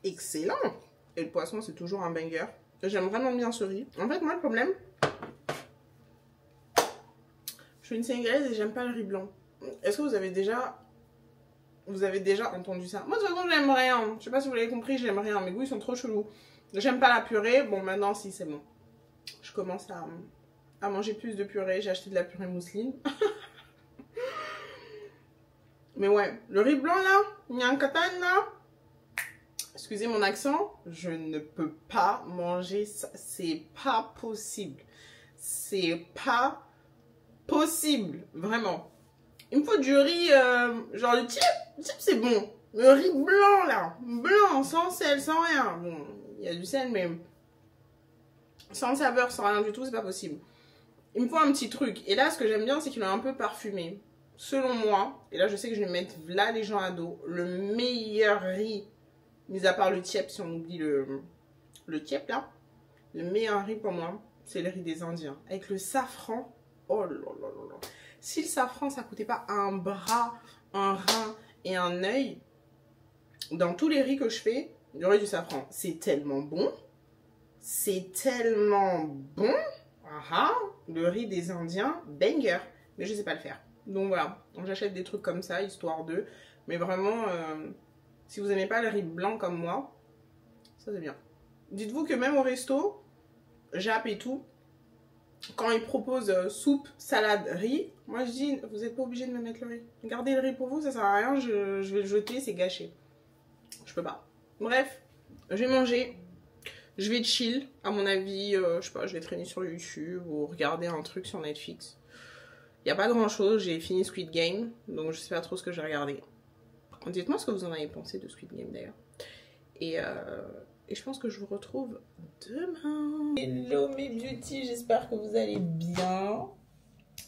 Excellent. Et le poisson, c'est toujours un banger. J'aime vraiment bien ce riz. En fait, moi, le problème... Je suis une Sénégalaise et j'aime pas le riz blanc. Est-ce que vous avez déjà entendu ça? Moi, de toute façon, j'aime rien. Je sais pas si vous l'avez compris, j'aime rien. Mes goûts, ils sont trop chelous. J'aime pas la purée. Bon, maintenant, si, c'est bon. Je commence à manger plus de purée. J'ai acheté de la purée mousseline. Mais ouais, le riz blanc, là, nyankatan, là, excusez mon accent, je ne peux pas manger ça. C'est pas possible. C'est pas possible, vraiment. Il me faut du riz, genre le type c'est bon. Le riz blanc là, blanc, sans sel, sans rien. Bon, il y a du sel mais sans saveur, sans rien du tout, c'est pas possible. Il me faut un petit truc. Et là, ce que j'aime bien, c'est qu'il est un peu parfumé. Selon moi, et là je sais que je vais mettre là les gens à dos, le meilleur riz, mis à part le tiep, si on oublie le tiep là, le meilleur riz pour moi, c'est le riz des Indiens. Avec le safran, oh là là là là. Si le safran, ça coûtait pas un bras, un rein et un œil, dans tous les riz que je fais, il y aurait du safran. C'est tellement bon. C'est tellement bon. Le riz des Indiens, banger. Mais je sais pas le faire. Donc voilà, j'achète des trucs comme ça, histoire de. Mais vraiment, si vous n'aimez pas le riz blanc comme moi, ça c'est bien. Dites-vous que même au resto, Jap et tout, quand ils proposent soupe, salade, riz, moi je dis, vous n'êtes pas obligé de me mettre le riz. Gardez le riz pour vous, ça sert à rien, je vais le jeter, c'est gâché. Je peux pas. Bref, je vais manger. Je vais chill, à mon avis, je sais pas, je vais traîner sur YouTube ou regarder un truc sur Netflix. Il n'y a pas grand chose, j'ai fini Squid Game, donc je sais pas trop ce que j'ai regardé. Dites-moi ce que vous en avez pensé de Squid Game d'ailleurs. Et je pense que je vous retrouve demain. Hello mes beauty, j'espère que vous allez bien.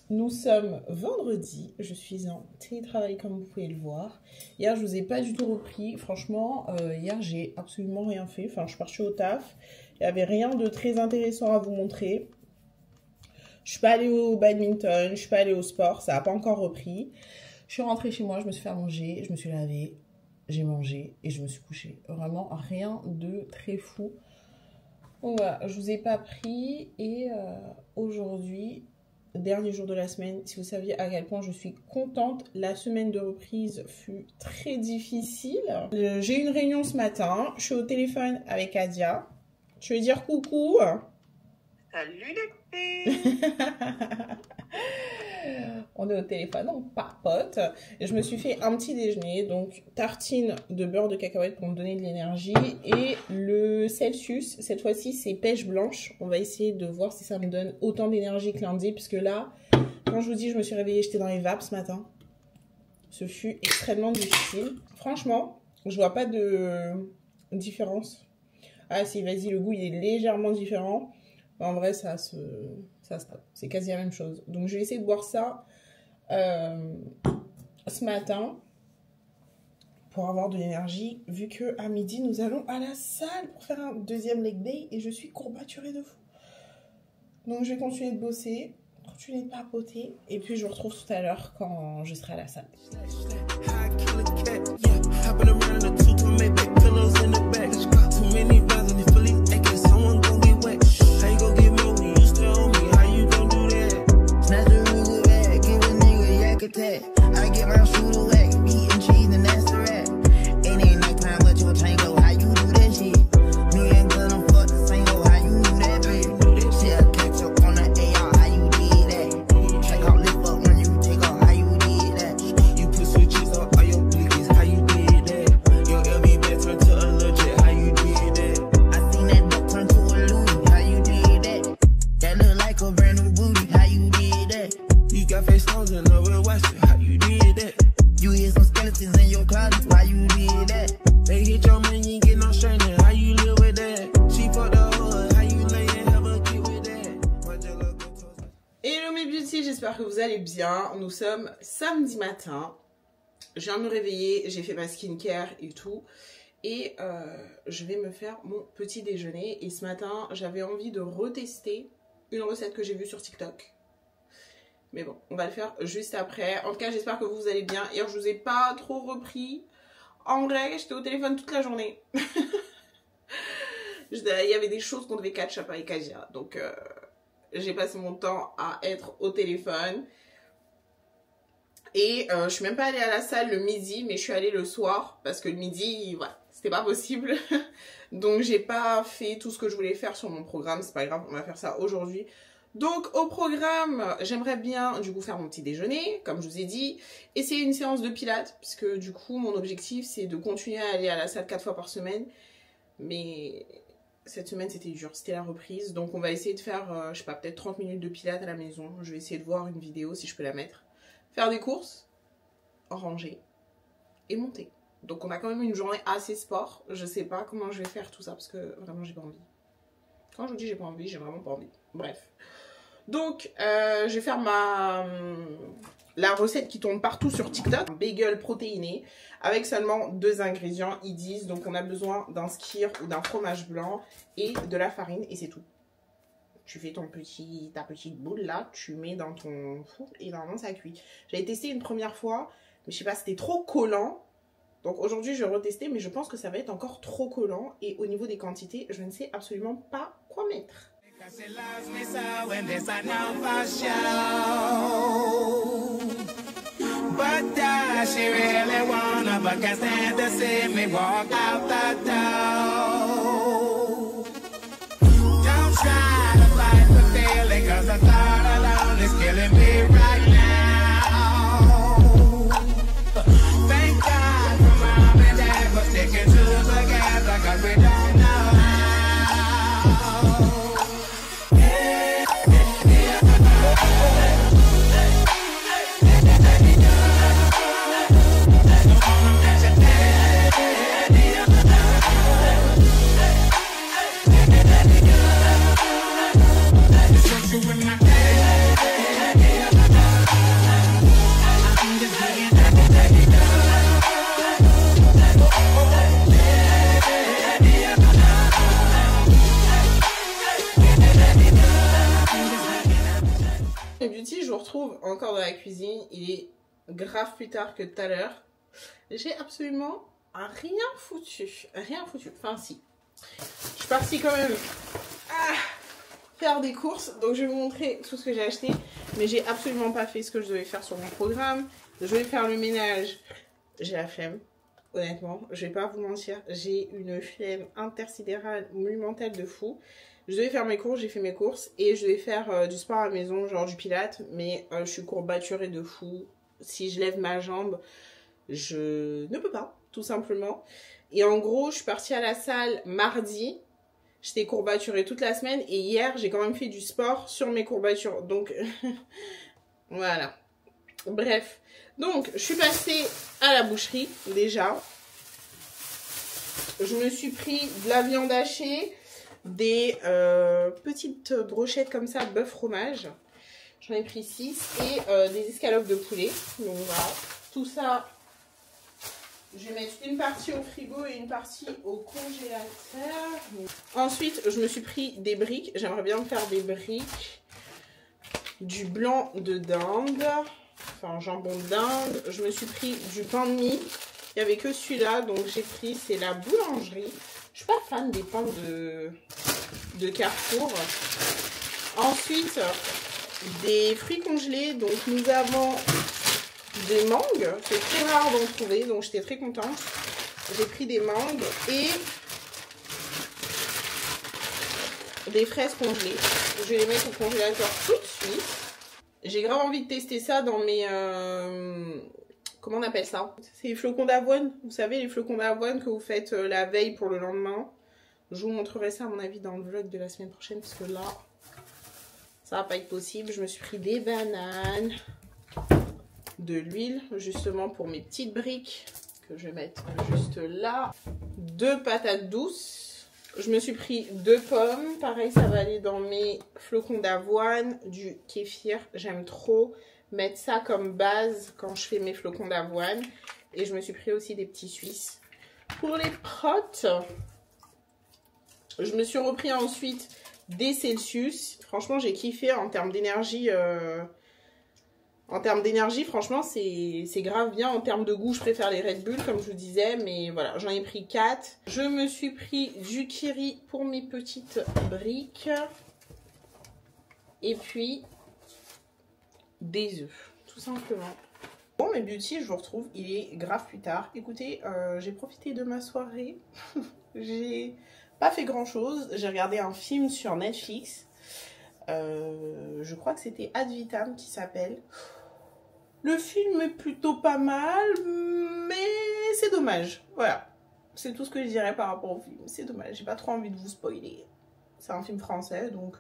Nous sommes vendredi, je suis en télétravail comme vous pouvez le voir. Hier je vous ai pas du tout repris, franchement hier j'ai absolument rien fait. Enfin je suis partie au taf, il n'y avait rien de très intéressant à vous montrer. Je suis pas allée au badminton, je suis pas allée au sport, ça n'a pas encore repris. Je suis rentrée chez moi, je me suis fait à manger, je me suis lavée, j'ai mangé et je me suis couchée. Vraiment rien de très fou. Donc voilà, je vous ai pas pris et aujourd'hui... Dernier jour de la semaine, si vous saviez à quel point je suis contente, la semaine de reprise fut très difficile. J'ai eu une réunion ce matin, je suis au téléphone avec Adia. Je vais dire coucou. Salut les filles. On est au téléphone, on papote. Et je me suis fait un petit déjeuner, donc tartine de beurre de cacahuète pour me donner de l'énergie. Et le Celsius, cette fois-ci c'est pêche blanche. On va essayer de voir si ça me donne autant d'énergie que lundi. Puisque là, quand je vous dis, je me suis réveillée, j'étais dans les vapes ce matin. Ce fut extrêmement difficile. Franchement, je vois pas de différence. Ah si, vas-y, le goût il est légèrement différent. En vrai, ça se tape. C'est quasi la même chose. Donc, je vais essayer de boire ça ce matin pour avoir de l'énergie. Vu qu'à midi, nous allons à la salle pour faire un deuxième leg day et je suis courbaturée de fou. Donc, je vais continuer de bosser, continuer de papoter et puis je vous retrouve tout à l'heure quand je serai à la salle. I get my shooter whack, meat and cheese, and that's the rat. It ain't nighttime, but your tango, how you do that shit? Me and Glenn, fuck the same, how you do that, baby? Shit, I catch up on the AR, how you did that? Check out, lift up when you take off, how you did that? You put switches up all your blickies, how you did that? Your LB bet turn to a legit, how you did that? I seen that duck turn to a Louis, how you did that? That look like a brand new booty, how you did that? You got face stones and I will watch it, how you did that? You hear some skeletons in your closet, why you did that? They hit your man, you ain't get no straightening, how you live with that? She fucked the hood, how you lay and have a kid with that? Hello mes beauty, j'espère que vous allez bien. Nous sommes samedi matin. Je viens de me réveiller, j'ai fait ma skincare et tout. Et je vais me faire mon petit déjeuner. Et ce matin, j'avais envie de retester une recette que j'ai vue sur TikTok. Mais bon, on va le faire juste après. En tout cas, j'espère que vous allez bien. Hier, je vous ai pas trop repris. En vrai, j'étais au téléphone toute la journée. Il y avait des choses qu'on devait catch up avec Asia. Donc, j'ai passé mon temps à être au téléphone. Et je suis même pas allée à la salle le midi, mais je suis allée le soir. Parce que le midi, voilà, c'était pas possible. Donc, j'ai pas fait tout ce que je voulais faire sur mon programme. C'est pas grave, on va faire ça aujourd'hui. Donc au programme, j'aimerais bien du coup faire mon petit déjeuner, comme je vous ai dit, essayer une séance de pilates, puisque du coup mon objectif c'est de continuer à aller à la salle 4 fois par semaine, mais cette semaine c'était dur, c'était la reprise. Donc on va essayer de faire, je sais pas, peut-être 30 minutes de pilates à la maison. Je vais essayer de voir une vidéo si je peux la mettre. Faire des courses, ranger et monter. Donc on a quand même une journée assez sport. Je sais pas comment je vais faire tout ça parce que vraiment j'ai pas envie. Quand je vous dis j'ai pas envie, j'ai vraiment pas envie. Bref. Donc je vais faire la recette qui tombe partout sur TikTok. Un bagel protéiné avec seulement 2 ingrédients. Ils disent donc on a besoin d'un skyr ou d'un fromage blanc et de la farine et c'est tout. Tu fais ta petite boule là, tu mets dans ton four et normalement ça cuit. J'avais testé une première fois, mais je sais pas, c'était trop collant. Donc aujourd'hui je vais retester, mais je pense que ça va être encore trop collant. Et au niveau des quantités, je ne sais absolument pas quoi mettre. But does she really wanna, but can't stand to see me walk out the door. Don't try to fight the feeling, cause the thought alone is killing me right now. Thank God for mom and dad for sticking together, cause we don't know how. Je vous retrouve encore dans la cuisine. Il est grave plus tard que tout à l'heure. J'ai absolument rien foutu. Rien foutu. Enfin, si. Je suis partie quand même faire des courses. Donc, je vais vous montrer tout ce que j'ai acheté. Mais j'ai absolument pas fait ce que je devais faire sur mon programme. Je vais faire le ménage. J'ai la flemme. Honnêtement, je vais pas vous mentir. J'ai une flemme intersidérale monumentale de fou. Je devais faire mes courses, j'ai fait mes courses et je devais faire du sport à la maison, genre du pilates, mais je suis courbaturée de fou. Si je lève ma jambe, je ne peux pas, tout simplement. Et en gros, je suis partie à la salle mardi, j'étais courbaturée toute la semaine et hier, j'ai quand même fait du sport sur mes courbatures. Donc, voilà. Bref, donc je suis passée à la boucherie déjà. Je me suis pris de la viande hachée, des petites brochettes comme ça, bœuf fromage. J'en ai pris 6 et des escalopes de poulet. Donc voilà, tout ça, je vais mettre une partie au frigo et une partie au congélateur. Ensuite, je me suis pris des briques. J'aimerais bien me faire des briques, du blanc de dinde, enfin jambon de dinde. Je me suis pris du pain de mie. Il n'y avait que celui-là, donc j'ai pris, c'est la boulangerie. Je suis pas fan des pains de Carrefour. Ensuite, des fruits congelés. Donc nous avons des mangues. C'est très rare d'en trouver, donc j'étais très contente. J'ai pris des mangues et des fraises congelées. Je vais les mettre au congélateur tout de suite. J'ai grave envie de tester ça dans mes... comment on appelle ça? C'est les flocons d'avoine. Vous savez, les flocons d'avoine que vous faites la veille pour le lendemain. Je vous montrerai ça à mon avis dans le vlog de la semaine prochaine parce que là, ça va pas être possible. Je me suis pris des bananes, de l'huile justement pour mes petites briques que je vais mettre juste là. 2 patates douces. Je me suis pris 2 pommes. Pareil, ça va aller dans mes flocons d'avoine, du kéfir. J'aime trop mettre ça comme base quand je fais mes flocons d'avoine. Et je me suis pris aussi des petits Suisses. Pour les protes, je me suis repris ensuite des Celsius. Franchement, j'ai kiffé en termes d'énergie. Franchement, c'est grave bien. En termes de goût, je préfère les Red Bull, comme je vous disais. Mais voilà, j'en ai pris 4. Je me suis pris du Kiri pour mes petites briques. Et puis des œufs, tout simplement. Bon, mes beauty, je vous retrouve, il est grave plus tard. Écoutez, j'ai profité de ma soirée. J'ai pas fait grand chose. J'ai regardé un film sur Netflix. Je crois que c'était Ad Vitam qui s'appelle. Le film est plutôt pas mal, mais c'est dommage. Voilà. c'est tout ce que je dirais par rapport au film. C'est dommage, j'ai pas trop envie de vous spoiler. C'est un film français, donc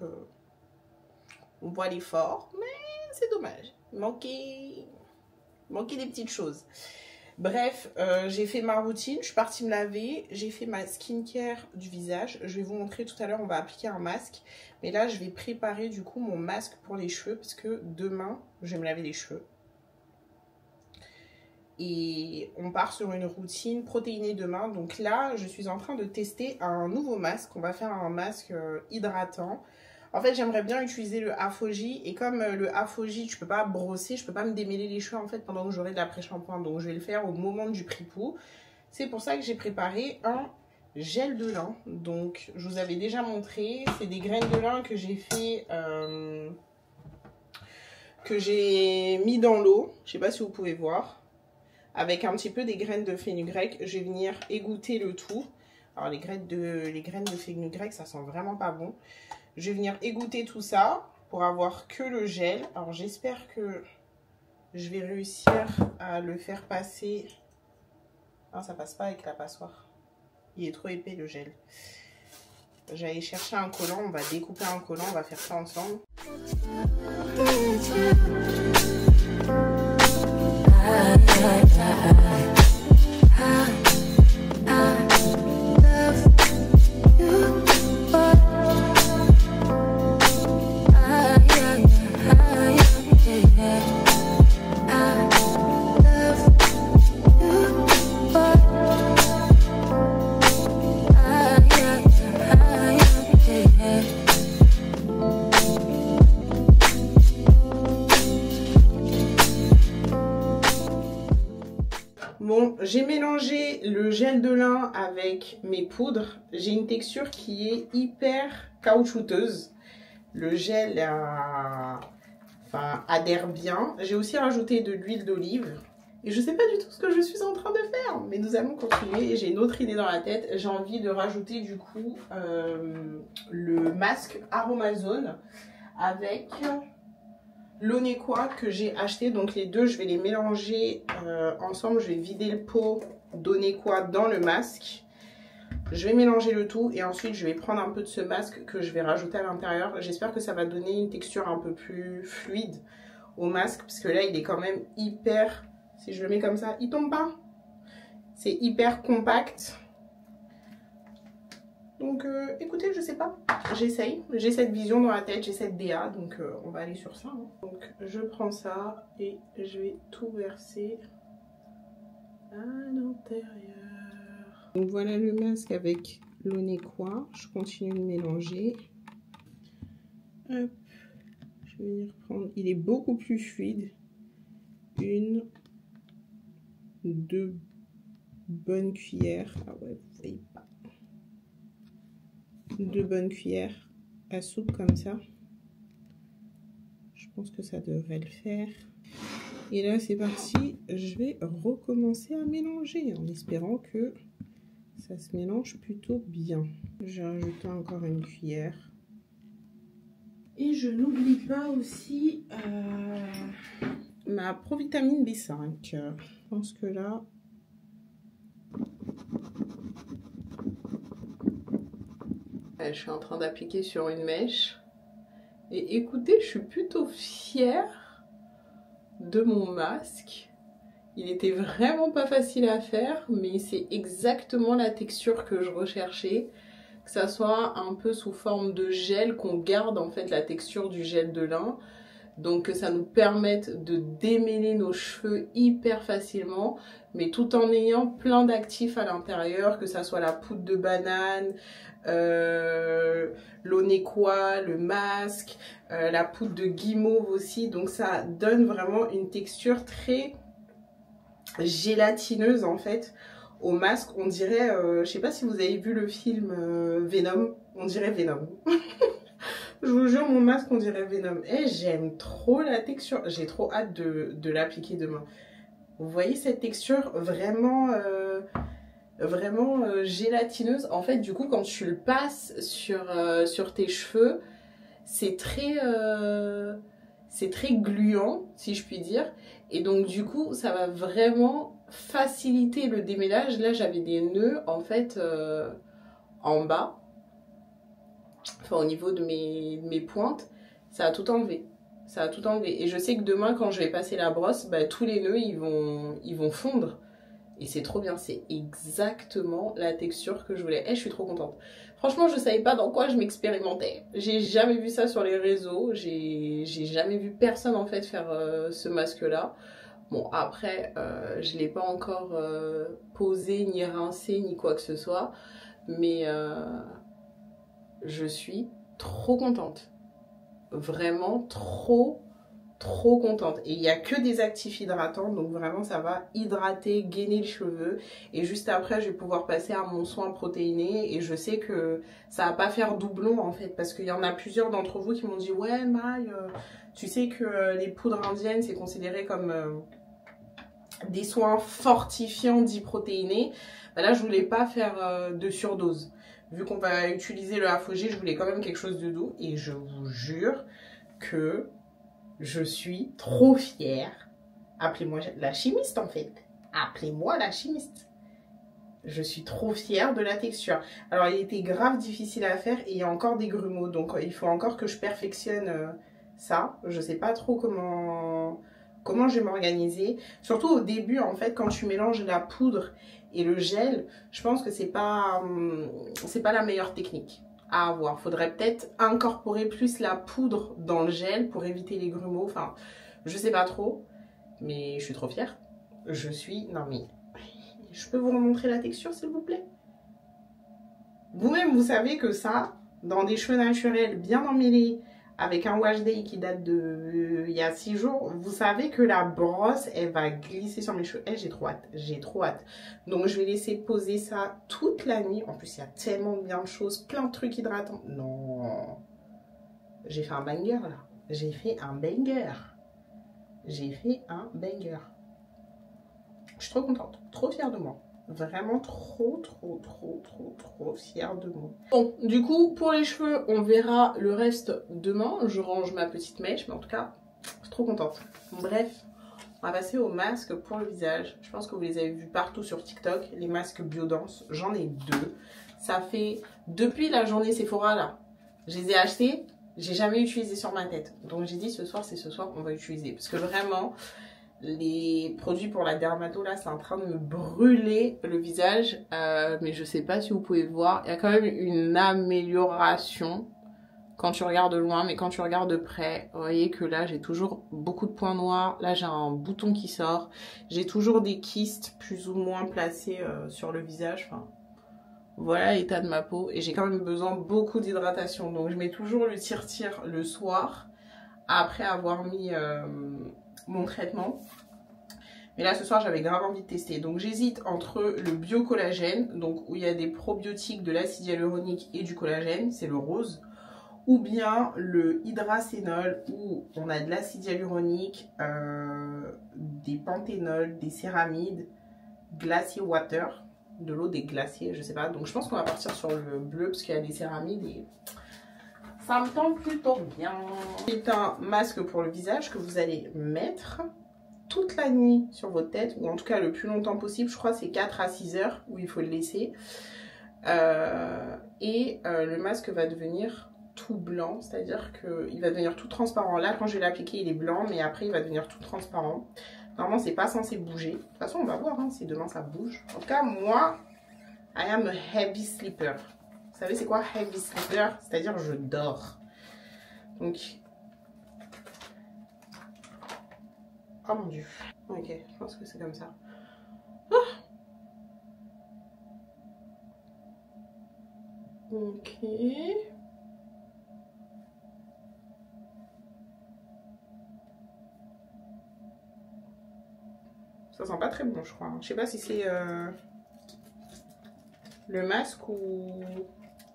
on voit l'effort, mais c'est dommage. Il manquait des petites choses. Bref, j'ai fait ma routine, je suis partie me laver, j'ai fait ma skincare du visage. Je vais vous montrer tout à l'heure, on va appliquer un masque. Mais là, je vais préparer du coup mon masque pour les cheveux parce que demain, je vais me laver les cheveux. Et on part sur une routine protéinée demain. Donc là, je suis en train de tester un nouveau masque. On va faire un masque hydratant. En fait, j'aimerais bien utiliser le Afogi. Et comme le Afogi, je peux pas brosser, je peux pas me démêler les cheveux en fait pendant que j'aurai de l'après-shampoing. Donc je vais le faire au moment du pripou. C'est pour ça que j'ai préparé un gel de lin. Donc je vous avais déjà montré. C'est des graines de lin que j'ai fait... que j'ai mis dans l'eau. Je sais pas si vous pouvez voir. Avec un petit peu des graines de fenugrec. Je vais venir égoutter le tout. Alors les graines de fenugrec, ça sent vraiment pas bon. Je vais venir égoutter tout ça pour avoir que le gel. Alors j'espère que je vais réussir à le faire passer. Ah, ça passe pas avec la passoire. Il est trop épais le gel. J'allais chercher un collant. On va découper un collant. On va faire ça ensemble. Bon, j'ai mélangé le gel de lin avec mes poudres. J'ai une texture qui est hyper caoutchouteuse. Le gel adhère bien. J'ai aussi rajouté de l'huile d'olive. Et je sais pas du tout ce que je suis en train de faire. Mais nous allons continuer. J'ai une autre idée dans la tête. J'ai envie de rajouter du coup le masque Aromazone avec... l'Onequa que j'ai acheté, donc les deux je vais les mélanger ensemble. Je vais vider le pot d'Onequa dans le masque, je vais mélanger le tout et ensuite je vais prendre un peu de ce masque que je vais rajouter à l'intérieur. J'espère que ça va donner une texture un peu plus fluide au masque parce que là il est quand même hyper, si je le mets comme ça il tombe pas, c'est hyper compact. Donc écoutez, je sais pas, j'essaye, j'ai cette vision dans la tête, j'ai cette DA, donc on va aller sur ça. Hein. Donc je prends ça et je vais tout verser à l'intérieur. Donc voilà le masque avec l'Onequa, je continue de mélanger. Hop, je vais venir prendre, il est beaucoup plus fluide. 1, 2 bonnes cuillères, ah ouais, vous voyez pas. 2 bonnes cuillères à soupe comme ça. Je pense que ça devrait le faire. Et là c'est parti, je vais recommencer à mélanger en espérant que ça se mélange plutôt bien. Je vais rajouter encore une cuillère. Et je n'oublie pas aussi ma provitamine B5. Je pense que là... Je suis en train d'appliquer sur une mèche. Et écoutez, je suis plutôt fière de mon masque. Il était vraiment pas facile à faire, mais c'est exactement la texture que je recherchais. Que ça soit un peu sous forme de gel, qu'on garde en fait la texture du gel de lin. Donc que ça nous permette de démêler nos cheveux hyper facilement, mais tout en ayant plein d'actifs à l'intérieur, que ça soit la poudre de banane, l'Onequa, le masque, la poudre de guimauve aussi. Donc ça donne vraiment une texture très gélatineuse en fait au masque. On dirait, je sais pas si vous avez vu le film Venom, on dirait Venom. Je vous jure, mon masque, on dirait Venom. Et j'aime trop la texture. J'ai trop hâte de l'appliquer demain. Vous voyez cette texture vraiment, gélatineuse. En fait, du coup, quand tu le passes sur tes cheveux, c'est très... c'est très gluant, si je puis dire. Et donc du coup, ça va vraiment faciliter le démêlage. Là, j'avais des nœuds en fait en bas, enfin au niveau de mes pointes. Ça a tout enlevé. Ça a tout enlevé. Et je sais que demain, quand je vais passer la brosse, bah, tous les nœuds, ils vont fondre. Et c'est trop bien. C'est exactement la texture que je voulais. Et je suis trop contente. Franchement, je savais pas dans quoi je m'expérimentais. J'ai jamais vu ça sur les réseaux. J'ai jamais vu personne en fait faire ce masque-là. Bon, après, je l'ai pas encore posé, ni rincé, ni quoi que ce soit. Mais je suis trop contente. Vraiment trop contente. Et il n'y a que des actifs hydratants, donc vraiment ça va hydrater, gainer les cheveux. Et juste après, je vais pouvoir passer à mon soin protéiné. Et je sais que ça va pas faire doublon en fait, parce qu'il y en a plusieurs d'entre vous qui m'ont dit ouais Maï, tu sais que les poudres indiennes c'est considéré comme des soins fortifiants dits protéinés. Bah là je voulais pas faire de surdose. Vu qu'on va utiliser le Hafogé, je voulais quand même quelque chose de doux. Et je vous jure que je suis trop fière. Appelez-moi la chimiste en fait. Appelez-moi la chimiste. Je suis trop fière de la texture. Alors il était grave difficile à faire et il y a encore des grumeaux. Donc il faut encore que je perfectionne ça. Je sais pas trop comment je vais m'organiser. Surtout au début en fait, quand tu mélanges la poudre et le gel, je pense que c'est pas la meilleure technique à avoir. Faudrait peut-être incorporer plus la poudre dans le gel pour éviter les grumeaux. Enfin, je sais pas trop, mais je suis trop fière. Non mais, je peux vous remontrer la texture s'il vous plaît? Vous-même, vous savez que ça, dans des cheveux naturels bien emmêlés, avec un wash day qui date de il y a 6 jours, vous savez que la brosse, elle va glisser sur mes cheveux. J'ai trop hâte. Donc, je vais laisser poser ça toute la nuit. En plus, il y a tellement bien de choses, plein de trucs hydratants. Non, j'ai fait un banger, là. J'ai fait un banger. Je suis trop contente, trop fière de moi. Vraiment trop fière de moi. Bon, du coup, pour les cheveux, on verra le reste demain. Je range ma petite mèche, mais en tout cas, je suis trop contente. Bref, on va passer aux masques pour le visage. Je pense que vous les avez vus partout sur TikTok. Les masques Biodance, j'en ai 2. Ça fait, depuis la journée Sephora, là, je les ai achetés. J'ai jamais utilisé sur ma tête. Donc j'ai dit, ce soir, c'est ce soir qu'on va utiliser. Parce que vraiment, les produits pour la dermato là c'est en train de me brûler le visage mais je sais pas si vous pouvez voir, il y a quand même une amélioration quand tu regardes de loin, mais quand tu regardes de près, vous voyez que là j'ai toujours beaucoup de points noirs, là j'ai un bouton qui sort, j'ai toujours des kystes plus ou moins placés sur le visage, enfin voilà l'état de ma peau. Et j'ai quand même besoin beaucoup d'hydratation, donc je mets toujours le tire-tire le soir après avoir mis mon traitement. Mais là ce soir j'avais grave envie de tester, donc j'hésite entre le biocollagène, donc où il y a des probiotiques, de l'acide hyaluronique et du collagène, c'est le rose, ou bien le hydracénol où on a de l'acide hyaluronique, des panthénols, des céramides, glacier water, de l'eau des glaciers, je sais pas. Donc je pense qu'on va partir sur le bleu parce qu'il y a des céramides et ça me tente plutôt bien. C'est un masque pour le visage que vous allez mettre toute la nuit sur votre tête, ou en tout cas le plus longtemps possible. Je crois que c'est 4 à 6 heures où il faut le laisser. Le masque va devenir tout blanc, c'est-à-dire qu'il va devenir tout transparent. Là, quand je vais l'appliquer, il est blanc, mais après, il va devenir tout transparent. Normalement, c'est pas censé bouger. De toute façon, on va voir hein, si demain ça bouge. En tout cas, moi, I am a heavy sleeper. Vous savez, c'est quoi heavy sleeper? C'est-à-dire je dors. Donc, oh mon dieu. Ok, je pense que c'est comme ça. Ah. Ok. Ça sent pas très bon, je crois. Je sais pas si c'est le masque ou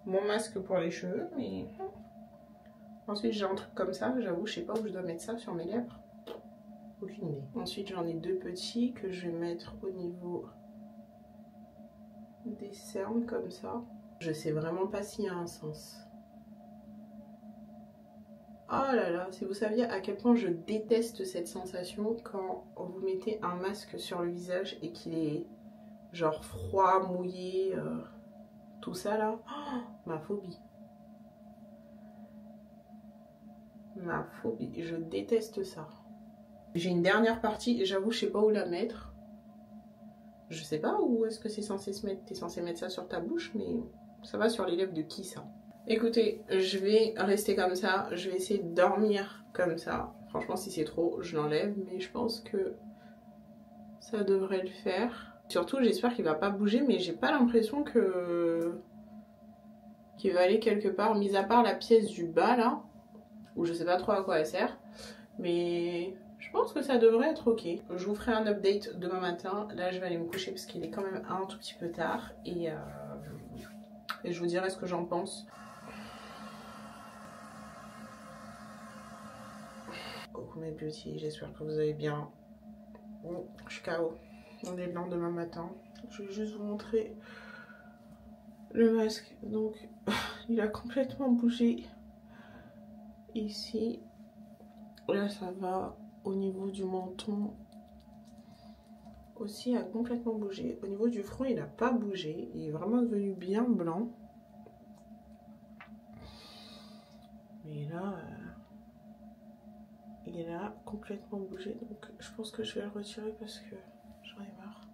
mon masque pour les cheveux, mais... Ensuite, j'ai un truc comme ça. J'avoue, je sais pas où je dois mettre ça sur mes lèvres. Aucune idée. Ensuite, j'en ai 2 petits que je vais mettre au niveau des cernes, comme ça. Je sais vraiment pas s'il y a un sens. Oh là là, si vous saviez à quel point je déteste cette sensation quand vous mettez un masque sur le visage et qu'il est genre froid, mouillé, tout ça là. Oh, ma phobie. Ma phobie, je déteste ça. J'ai une dernière partie et j'avoue je sais pas où la mettre. Je sais pas où est-ce que c'est censé se mettre. T'es censé mettre ça sur ta bouche, mais ça va sur les lèvres de qui ça? Écoutez, je vais rester comme ça. Je vais essayer de dormir comme ça. Franchement, si c'est trop, je l'enlève. Mais je pense que ça devrait le faire. Surtout, j'espère qu'il va pas bouger. Mais j'ai pas l'impression qu'il va aller quelque part. Mis à part la pièce du bas, là. Où je sais pas trop à quoi elle sert. Mais je pense que ça devrait être ok. Je vous ferai un update demain matin. Là, je vais aller me coucher parce qu'il est quand même un tout petit peu tard. Et je vous dirai ce que j'en pense. Coucou mes beauty, j'espère que vous allez bien. Bon, je suis KO. On est le lendemain matin. Je vais juste vous montrer le masque. Donc, il a complètement bougé ici. Là, ça va. Au niveau du menton aussi, il a complètement bougé. Au niveau du front, il n'a pas bougé. Il est vraiment devenu bien blanc. Mais là... il a complètement bougé, donc je pense que je vais le retirer parce que j'en ai marre.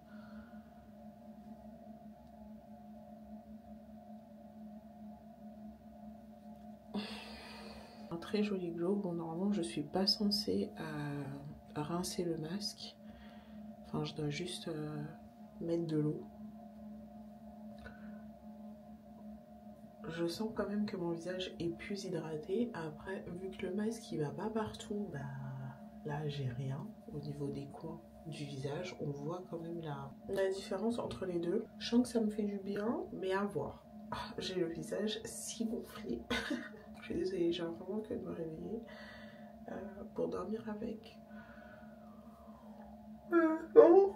Un très joli glow. Bon, normalement je suis pas censée rincer le masque. Enfin, je dois juste mettre de l'eau. Je sens quand même que mon visage est plus hydraté. Après, vu que le masque il va pas partout, bah là j'ai rien au niveau des coins du visage. On voit quand même la différence entre les deux. Je sens que ça me fait du bien, mais à voir. J'ai le visage si gonflé. Je suis désolée, j'ai vraiment que de me réveiller pour dormir avec. Oh.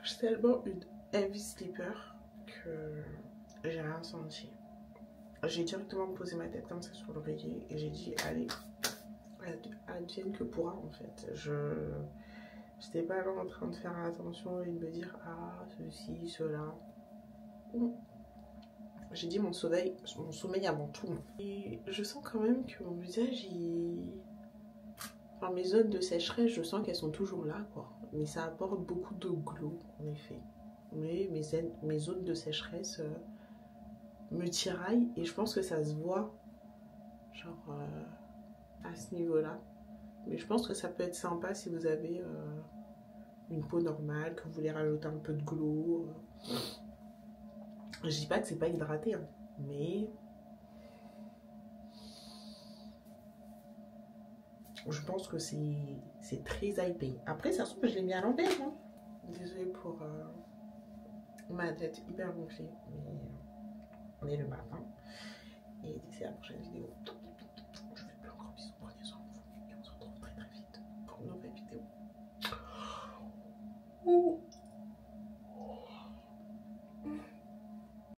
J'ai tellement une heavy sleeper que j'ai rien senti. J'ai directement posé ma tête comme ça sur l'oreiller et j'ai dit allez, advienne que pourra en fait. J'étais pas là en train de faire attention et de me dire ah ceci, cela. J'ai dit mon sommeil avant tout. Et je sens quand même que mon visage enfin mes zones de sécheresse, je sens qu'elles sont toujours là quoi. Mais ça apporte beaucoup de glow en effet. Mais mes zones de sécheresse me tiraillent et je pense que ça se voit genre à ce niveau là. Mais je pense que ça peut être sympa si vous avez une peau normale, que vous voulez rajouter un peu de glow. Je dis pas que c'est pas hydraté hein, mais je pense que c'est très hypé. Après ça se trouve que je l'ai mis à l'envers hein. Désolée pour ma tête hyper gonflée, mais on est le matin et c'est la prochaine vidéo.